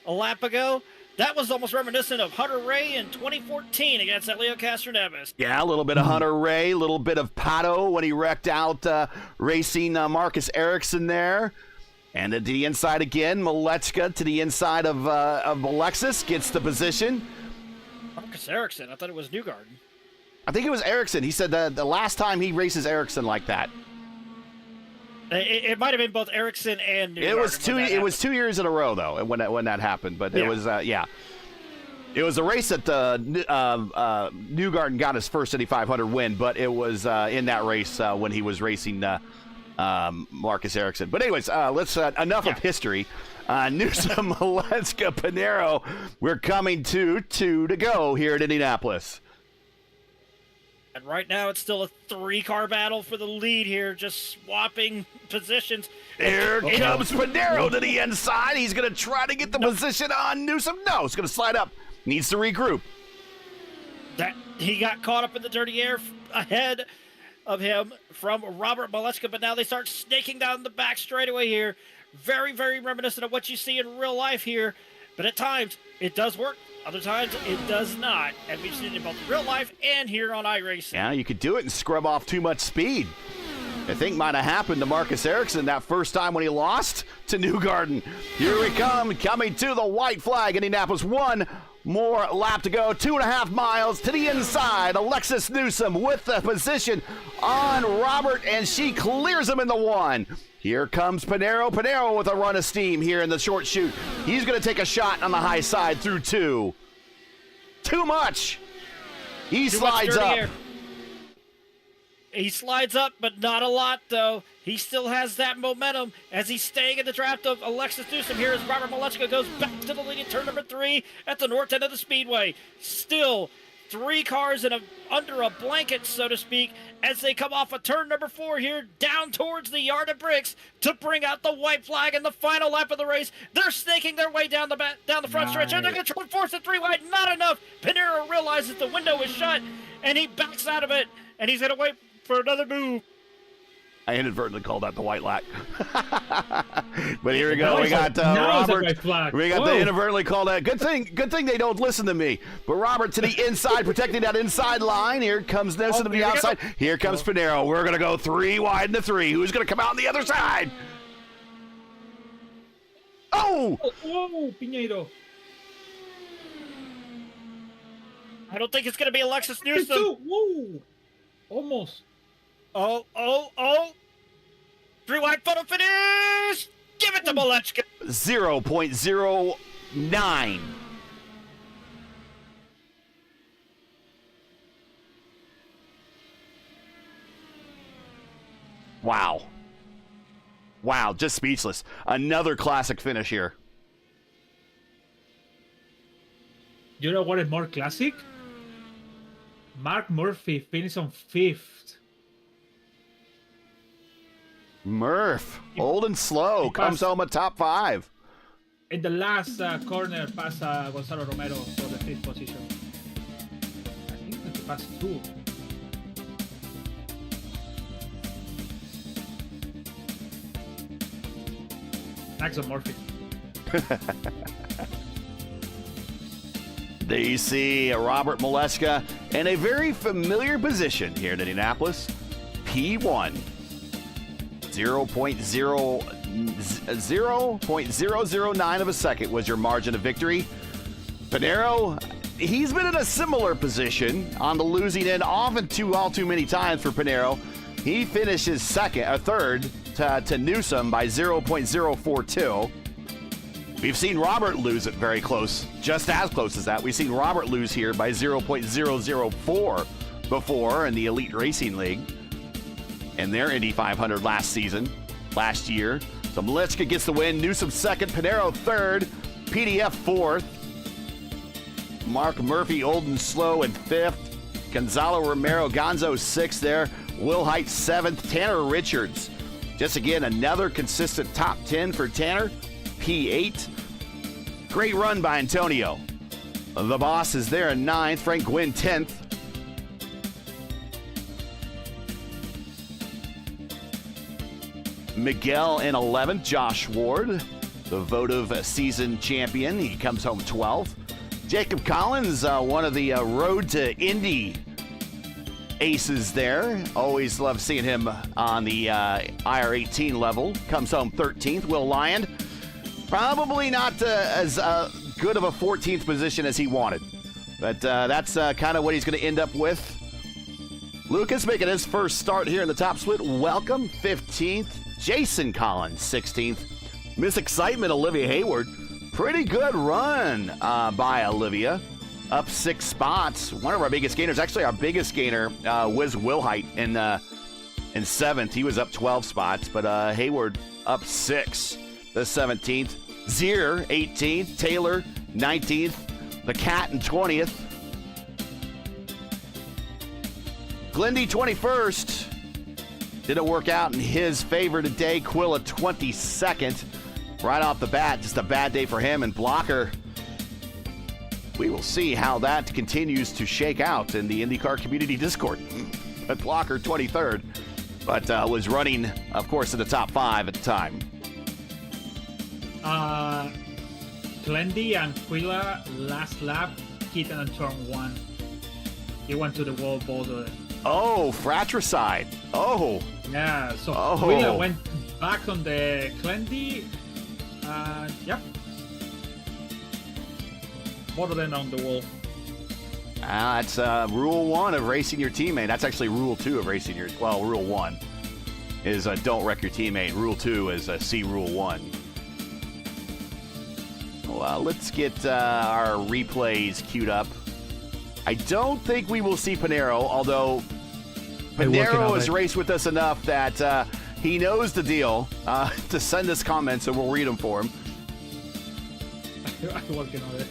a lap ago, that was almost reminiscent of Hunter Ray in 2014 against that Leo Castroneves. Yeah, a little bit of Hunter Ray, a little bit of Pato when he wrecked out racing Marcus Ericsson there. And to the inside again, Malechka to the inside of Alexis gets the position. Marcus Ericsson? I thought it was Newgarden. I think it was Ericsson. He said the last time he races Ericsson like that. It might have been both Ericsson and Newgarden. It was 2 years in a row though when that happened. But yeah. It was It was a race that Newgarden got his first Indy 500 win, but it was in that race when he was racing Marcus Ericsson. But anyways, let's enough of history. Newsom, Malechka, Pinero. We're coming to 2 to go here at Indianapolis. And right now, it's still a 3-car battle for the lead here, just swapping positions. Here comes Pinero to the inside. He's going to try to get the position on Newsom. No, it's going to slide up. Needs to regroup. He got caught up in the dirty air ahead of him from Robert Malechka, but now they start snaking down the back straightaway here. Very, very reminiscent of what you see in real life here. But at times, it does work. Other times, it does not. And we've seen it in both real life and here on iRacing. Yeah, you could do it and scrub off too much speed. I think might have happened to Marcus Ericsson that first time when he lost to Newgarden. Here we come, coming to the white flag. Indianapolis, 1 more lap to go. 2.5 miles to the inside. Alexis Newsom with the position on Robert, and she clears him in the 1. Here comes Pinero. Pinero with a run of steam here in the short chute. He's going to take a shot on the high side through 2. Too much. He slides up. Air. He slides up, but not a lot, though. He still has that momentum as he's staying in the draft of Alexis Newsom. Here as Robert Malechka goes back to the lead in turn number 3 at the north end of the speedway. Still 3 cars under a blanket, so to speak, as they come off of turn number 4 here, down towards the yard of bricks to bring out the white flag in the final lap of the race. They're snaking their way down the front stretch, and they're going to try and force it 3 wide. Not enough. Pinero realizes the window is shut, and he backs out of it, and he's going to wait for another move. I inadvertently called that the white lag. But here we go. Now We got Robert. white flag. We got Whoa. the inadvertently called that. Good thing they don't listen to me. But Robert to the inside, protecting that inside line. Here comes Nelson to the outside. Here comes Pinero. We're going to go 3 wide in the 3. Who's going to come out on the other side? Oh! Oh, Piñeiro. I don't think it's going to be Alexis It's Newsom. two. Whoa. Almost. Oh. 3 wide photo finish. Give it to Malechka. 0.09. Wow. Wow, just speechless. Another classic finish here. You know what is more classic? Mark Murphy finished on 5th. Murph, old and slow, comes home at top 5. In the last corner, past Gonzalo Romero for the 5th position. I think that he passed 2. Thanks on Murphy. There you see Robert Malechka in a very familiar position here in Indianapolis. P1. 0.009 of a second was your margin of victory. Pinero, he's been in a similar position on the losing end, often all too many times for Pinero. He finishes third to Newsom by 0.042. We've seen Robert lose it very close, just as close as that. We've seen Robert lose here by 0.004 before in the Elite Racing League and their Indy 500 last year. So Malechka gets the win. Newsom second, Pinero third, PDF fourth. Mark Murphy, old and slow, in fifth. Gonzalo Romero, Gonzo sixth there. Will Height seventh. Tanner Richards, just again another consistent top 10 for Tanner. P8. Great run by Antonio. The boss is there in 9th. Frank Gwynn 10th. Miguel in 11th. Josh Ward, the votive season champion. He comes home 12th. Jacob Collins, one of the Road to Indy aces there. Always love seeing him on the IR18 level. Comes home 13th. Will Lyon, probably not as good of a 14th position as he wanted. But that's kind of what he's going to end up with. Lucas making his first start here in the top split. Welcome, 15th. Jason Collins, 16th. Miss Excitement, Olivia Hayward. Pretty good run by Olivia. Up 6 spots. One of our biggest gainers. Actually, our biggest gainer was Will Height in 7th. He was up 12 spots, but Hayward up 6. The 17th. Zier, 18th. Taylor, 19th. The Cat in 20th. Glendy, 21st. Didn't work out in his favor today. Quilla, 22nd. Right off the bat, just a bad day for him. And Blocker, we will see how that continues to shake out in the IndyCar community Discord. But Blocker, 23rd. But was running, of course, in the top 5 at the time. Glendy and Quilla last lap hit on turn 1. He went to the wall, both of them. Oh, fratricide. Oh. Yeah, so Quilla went back on the Glendy. Yep. Both of them on the wall. That's rule 1 of racing your teammate. That's actually rule 2 of racing your... Well, rule 1 is don't wreck your teammate. Rule 2 is see rule 1. Well, let's get our replays queued up. I don't think we will see Pinero, although Pinero has raced with us enough that he knows the deal to send us comments, and we'll read them for him. I'm working on it.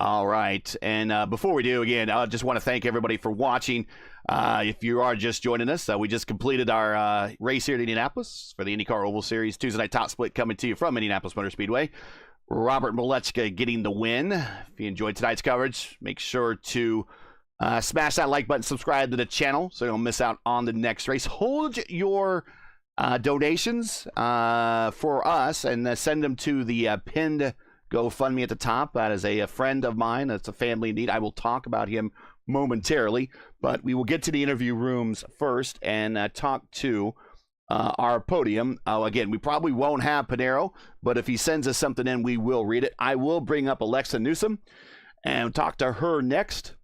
All right. And before we do, again, I just want to thank everybody for watching. If you are just joining us, we just completed our race here at Indianapolis for the IndyCar Oval Series. Tuesday night top split coming to you from Indianapolis Motor Speedway. Robert Malechka getting the win. If you enjoyed tonight's coverage, make sure to smash that like button, subscribe to the channel so you don't miss out on the next race. Hold your donations for us and send them to the pinned GoFundMe at the top. That is a friend of mine. That's a family in need. I will talk about him momentarily, but we will get to the interview rooms first and talk to our podium. Again, we probably won't have Pinero, but if he sends us something in, we will read it. I will bring up Alexa Newsom and talk to her next.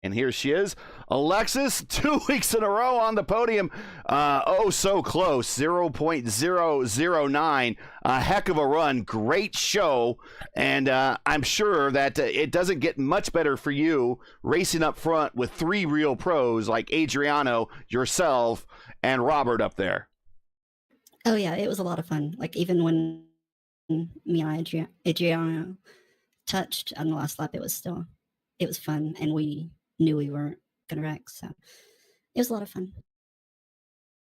And here she is. Alexis, 2 weeks in a row on the podium. Oh, so close. 0.009. A heck of a run. Great show. And I'm sure that it doesn't get much better for you racing up front with three real pros like Adriano, yourself, and Robert up there. Oh, yeah. It was a lot of fun. Like, even when me and Adriano touched on the last lap, it was fun. And we knew we weren't gonna wreck, so it was a lot of fun.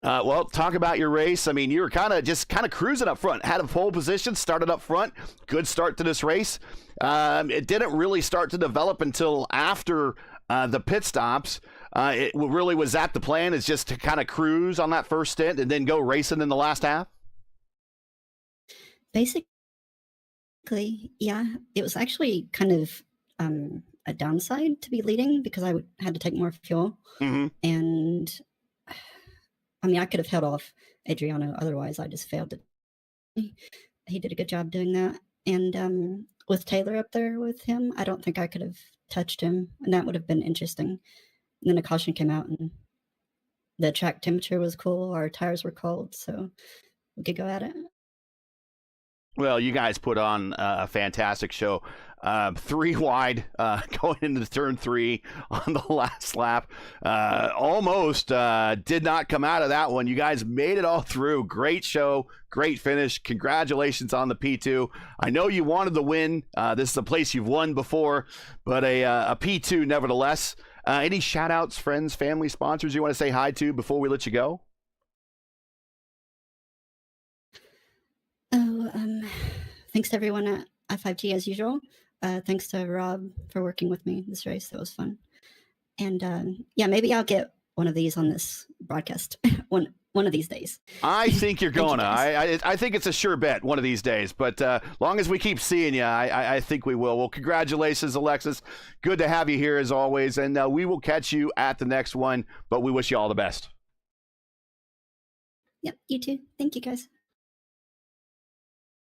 Well, talk about your race. I mean, you were kind of cruising up front, had a pole position, started up front. Good start to this race. It didn't really start to develop until after the pit stops. It really was that the plan, is just to kind of cruise on that first stint and then go racing in the last half? Basically, yeah. It was actually kind of a downside to be leading because I had to take more fuel. Mm-hmm. And I mean, I could have held off Adriano, otherwise I just failed it. He did a good job doing that. And with Taylor up there with him, I don't think I could have touched him, and that would have been interesting. And then a caution came out and the track temperature was cool, our tires were cold, so we could go at it. Well, you guys put on a fantastic show. 3 wide going into turn 3 on the last lap. Almost did not come out of that one. You guys made it all through. Great show, great finish. Congratulations on the P2. I know you wanted the win. This is a place you've won before, but a P2 nevertheless. Any shout outs, friends, family, sponsors you want to say hi to before we let you go? Thanks to everyone at I5T as usual. Thanks to Rob for working with me this race. That was fun. And yeah, maybe I'll get one of these on this broadcast one of these days. I think you're going to. I think it's a sure bet one of these days. But long as we keep seeing you, I think we will. Well, congratulations, Alexis. Good to have you here as always. And we will catch you at the next one. But we wish you all the best. Yep, you too. Thank you, guys.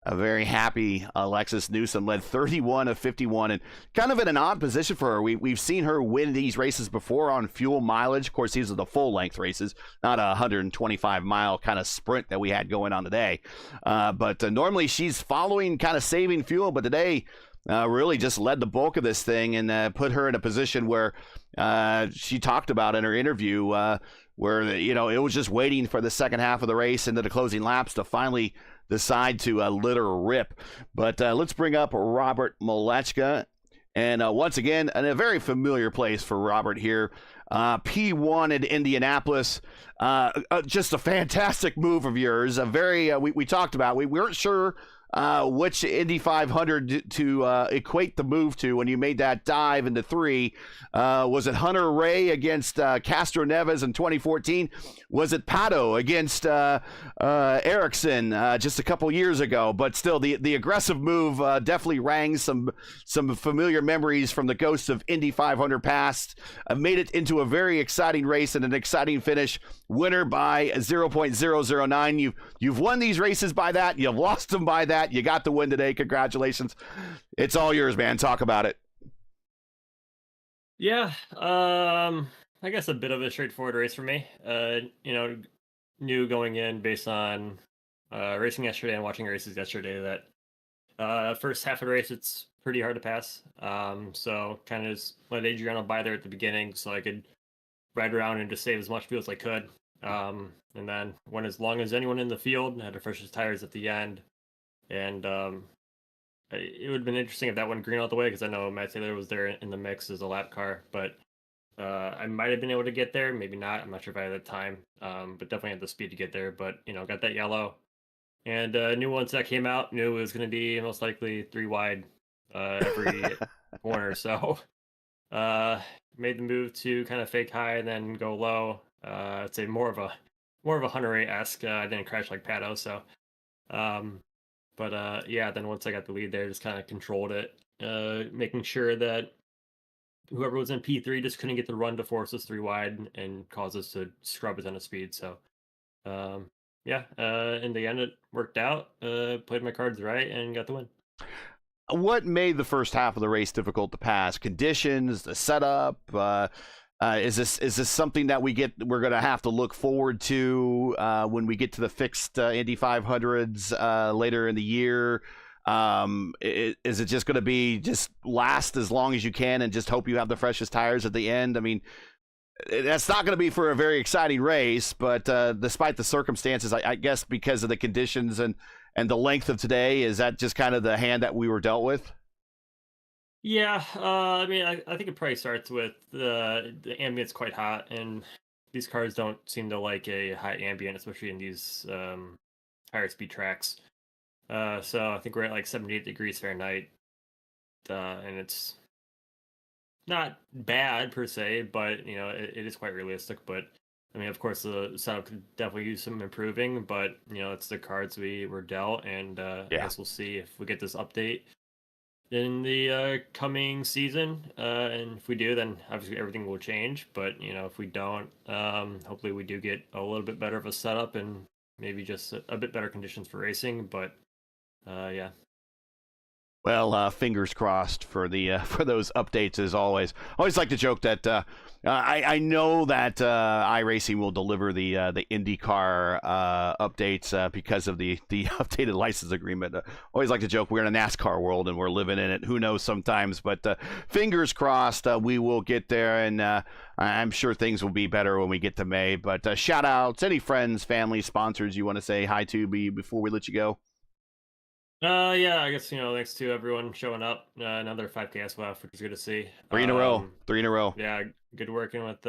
A very happy Alexis Newsom, led 31 of 51, and kind of in an odd position for her. We've seen her win these races before on fuel mileage. Of course, these are the full-length races, not a 125-mile kind of sprint that we had going on today. But normally she's following, kind of saving fuel, but today really just led the bulk of this thing and put her in a position where she talked about in her interview where, you know, it was just waiting for the second half of the race into the closing laps to finally decide to let her rip. But let's bring up Robert Malechka. And once again, in a very familiar place for Robert here. P1 at Indianapolis. Just a fantastic move of yours. A very, we talked about, we weren't sure which Indy 500 to equate the move to when you made that dive into 3. Was it Hunter Ray against Castro Neves in 2014? Was it Pato against Ericsson just a couple years ago? But still, the aggressive move definitely rang some familiar memories from the ghosts of Indy 500 past. Made it into a very exciting race and an exciting finish. Winner by 0.009. You've won these races by that. You've lost them by that. You got the win today. Congratulations. It's all yours, man. Talk about it. Yeah, I guess a bit of a straightforward race for me. You know, knew going in based on racing yesterday and watching races yesterday that first half of the race it's pretty hard to pass. So kind of just let Adriano by there at the beginning so I could ride around and just save as much fuel as I could. And then went as long as anyone in the field, had the freshest tires at the end. And it would have been interesting if that went green all the way, because I know Matt Taylor was there in the mix as a lap car, but I might have been able to get there, maybe not. I'm not sure if I had the time, but definitely had the speed to get there. But got that yellow, and knew once that came out, knew it was going to be most likely 3 wide every corner. So made the move to kind of fake high and then go low. I'd say more of a Hunter esque. I didn't crash like Pato, so. But yeah, then once I got the lead there, just kind of controlled it, making sure that whoever was in P3 just couldn't get the run to force us 3 wide and cause us to scrub a ton of speed. So, yeah, in the end, it worked out. Played my cards right and got the win. What made the first half of the race difficult to pass? Conditions, the setup. Is this something that we're going to have to look forward to when we get to the fixed Indy 500s later in the year? Is it just going to be just last as long as you can and just hope you have the freshest tires at the end? I mean, that's not going to be for a very exciting race, but despite the circumstances, I guess because of the conditions and the length of today, is that just kind of the hand that we were dealt with? Yeah, I mean, I think it probably starts with the ambient's quite hot, and these cars don't seem to like a high ambient, especially in these higher speed tracks. So I think we're at like 78 degrees Fahrenheit, and it's not bad per se, but it is quite realistic. But I mean, of course, the setup could definitely use some improving, but it's the cards we were dealt, and I guess we'll see if we get this update in the coming season, and if we do, then obviously everything will change. But if we don't, hopefully we do get a little bit better of a setup and maybe just a bit better conditions for racing. But yeah. Well, fingers crossed for the for those updates as always. I always like to joke that I know that iRacing will deliver the IndyCar updates because of the updated license agreement. Always like to joke we're in a NASCAR world and we're living in it. Who knows sometimes, but fingers crossed we will get there, and I'm sure things will be better when we get to May. But shout outs, any friends, family, sponsors you want to say hi to before we let you go? Yeah, I guess thanks to everyone showing up. Another 5K SOF, which is good to see. 3 in a row. 3 in a row. Yeah, good working with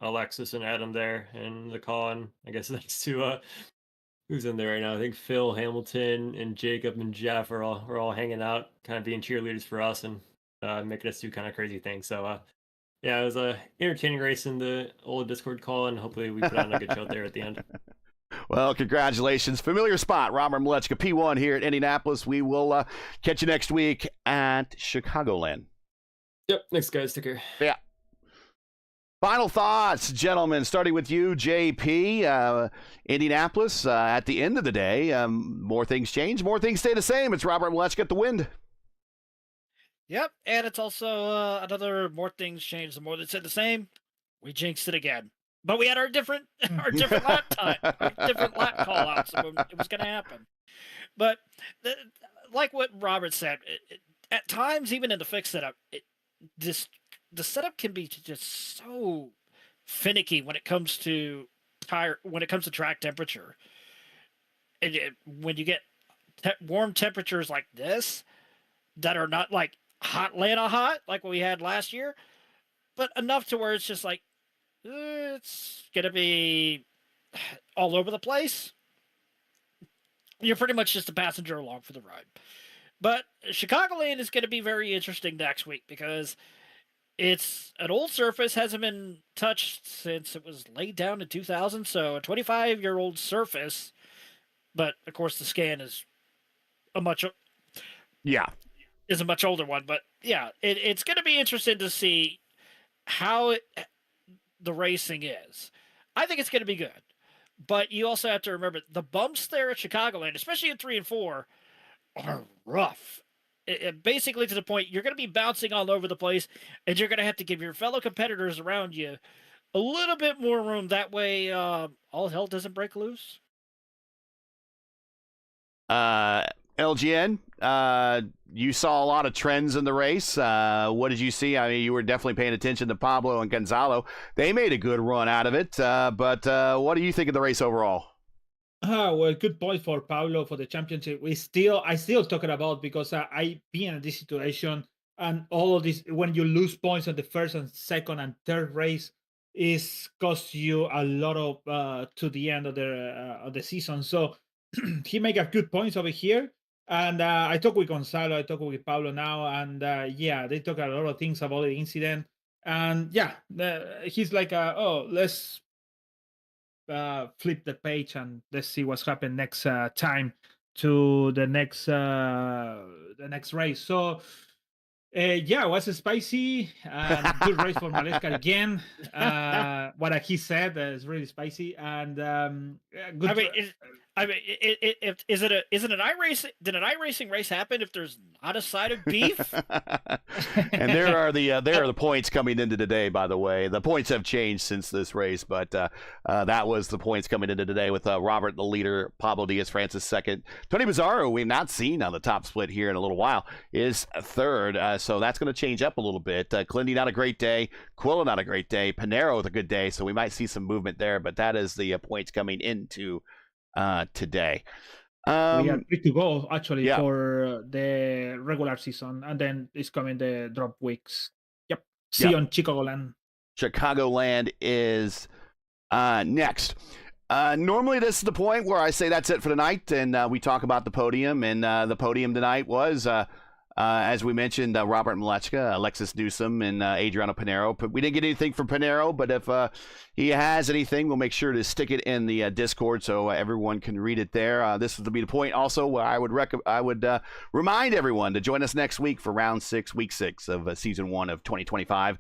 Alexis and Adam there in the call, and I guess thanks to who's in there right now. I think Phil, Hamilton, and Jacob and Jeff are all hanging out, kind of being cheerleaders for us and making us do kind of crazy things. So yeah, it was a entertaining race in the old Discord call, and hopefully we put on a good show there at the end. Well, congratulations. Familiar spot, Robert Malechka, P1 here at Indianapolis. We will catch you next week at Chicagoland. Yep, thanks, guys. Take care. Yeah. Final thoughts, gentlemen, starting with you, JP. Indianapolis, at the end of the day, more things change, more things stay the same. It's Robert Malechka at the wind. Yep, and it's also another more things change, the more they stay the same. We jinxed it again. But we had our different lap time, our different lap call outs. So it was going to happen. But like what Robert said, at times, even in the fixed setup, the setup can be just so finicky when it comes to track temperature. And when you get warm temperatures like this, that are not like hot Atlanta hot like what we had last year, but enough to where it's just like, it's going to be all over the place. You're pretty much just a passenger along for the ride. But Chicagoland is going to be very interesting next week because it's an old surface, hasn't been touched since it was laid down in 2000. So a 25-year-old surface, but of course the scan is a much older one. But yeah, it's going to be interesting to see how the racing is. I think it's going to be good, but you also have to remember the bumps there at Chicagoland, especially in 3 and 4, are rough. It basically to the point you're going to be bouncing all over the place, and you're going to have to give your fellow competitors around you a little bit more room. That way, all hell doesn't break loose. LGN, you saw a lot of trends in the race. What did you see? I mean, you were definitely paying attention to Pablo and Gonzalo. They made a good run out of it. But what do you think of the race overall? Well, good point for Paulo for the championship. I still talking about because I been in this situation and all of this when you lose points on the first and second and third race is cost you a lot of to the end of the season. So he make a good points over here. And I talk with Gonzalo, I talk with Paulo now, and yeah, they talk a lot of things about the incident. And yeah, he's like, oh, let's flip the page and let's see what's happened next time to the next race. So yeah, it was spicy and good race for Maleska again. What he said is really spicy and good. Is it an iRacing? Did an iRacing race happen if there's not a side of beef? And there are the points coming into today. By the way, the points have changed since this race, but that was the points coming into today with Robert the leader, Pablo Diaz-Francis second, Tony Mazzaro, we've not seen on the top split here in a little while, is third. So that's going to change up a little bit. Clindy not a great day, Quilla not a great day, Pinero with a good day. So we might see some movement there, but that is the points coming into today. We are free to go actually for the regular season, and then it's coming the drop weeks. Yep. See you on Chicagoland. Chicagoland is next. Normally this is the point where I say that's it for tonight, and we talk about the podium. And the podium tonight was, as we mentioned, Robert Malechka, Alexis Newsom, and Adriano Pinero. But we didn't get anything from Pinero, but if he has anything, we'll make sure to stick it in the Discord so everyone can read it there. This will be the point also where I would remind everyone to join us next week for round 6, week 6 of season 1 of 2025.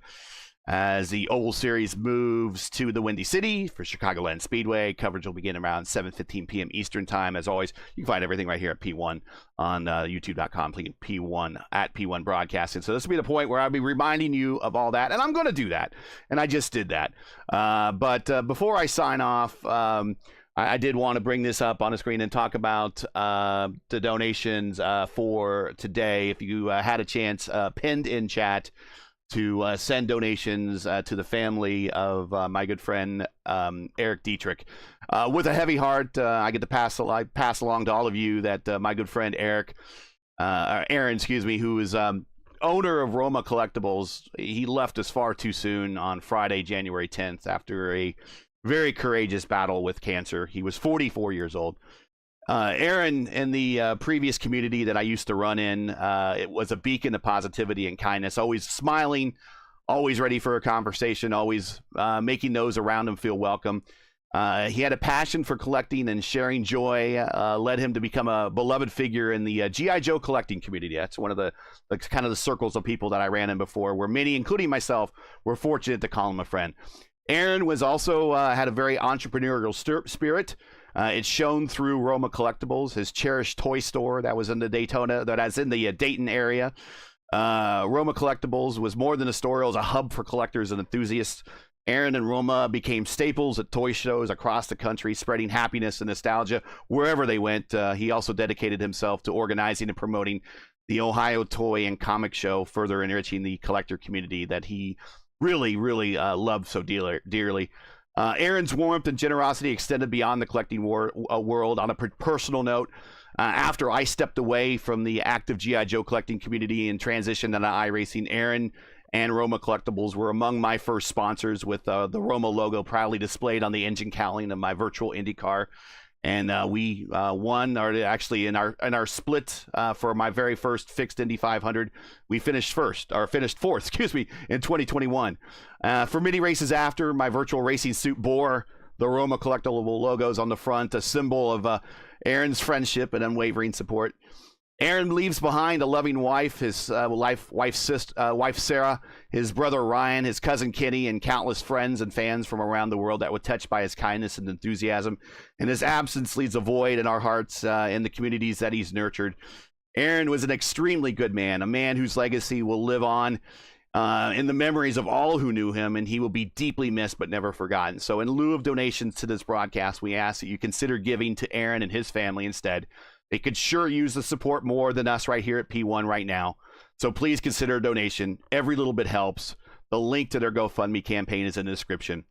As the Oval Series moves to the Windy City for Chicagoland Speedway. Coverage will begin around 7:15 p.m. Eastern Time. As always, you can find everything right here at P1 on YouTube.com, P1 at P1 Broadcasting. So this will be the point where I'll be reminding you of all that, and I'm going to do that, and I just did that. But before I sign off, I did want to bring this up on the screen and talk about the donations for today. If you had a chance, pinned in chat, to send donations to the family of my good friend Eric Dietrich. With a heavy heart, I get to pass along to all of you that my good friend Aaron, who is owner of Roma Collectibles, he left us far too soon on Friday, January 10th, after a very courageous battle with cancer. He was 44 years old. Aaron, in the previous community that I used to run in, it was a beacon of positivity and kindness, always smiling, always ready for a conversation, always making those around him feel welcome. He had a passion for collecting and sharing joy, led him to become a beloved figure in the G.I. Joe collecting community. That's one of the kind of the circles of people that I ran in before, where many, including myself, were fortunate to call him a friend. Aaron was also had a very entrepreneurial spirit. It's shown through Roma Collectibles, his cherished toy store that was in the Dayton area. Roma Collectibles was more than a store; it was a hub for collectors and enthusiasts. Aaron and Roma became staples at toy shows across the country, spreading happiness and nostalgia wherever they went. He also dedicated himself to organizing and promoting the Ohio Toy and Comic Show, further enriching the collector community that he really, really loved so dearly. Aaron's warmth and generosity extended beyond the collecting world. On a personal note, after I stepped away from the active G.I. Joe collecting community and transitioned into iRacing, Aaron and Roma Collectibles were among my first sponsors, with the Roma logo proudly displayed on the engine cowling of my virtual IndyCar. And we won, or actually in our split for my very first fixed Indy 500, we finished fourth, in 2021. For many races after, my virtual racing suit bore the Roma Collectible logos on the front, a symbol of Aaron's friendship and unwavering support. Aaron leaves behind a loving wife, his wife Sarah, his brother Ryan, his cousin Kenny, and countless friends and fans from around the world that were touched by his kindness and enthusiasm. And his absence leaves a void in our hearts in the communities that he's nurtured. Aaron was an extremely good man, a man whose legacy will live on in the memories of all who knew him, and he will be deeply missed but never forgotten. So in lieu of donations to this broadcast, we ask that you consider giving to Aaron and his family instead. They could sure use the support more than us right here at P1 right now. So please consider a donation. Every little bit helps. The link to their GoFundMe campaign is in the description.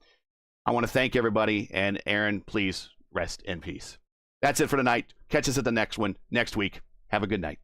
I want to thank everybody, and Aaron, please rest in peace. That's it for tonight. Catch us at the next one next week. Have a good night.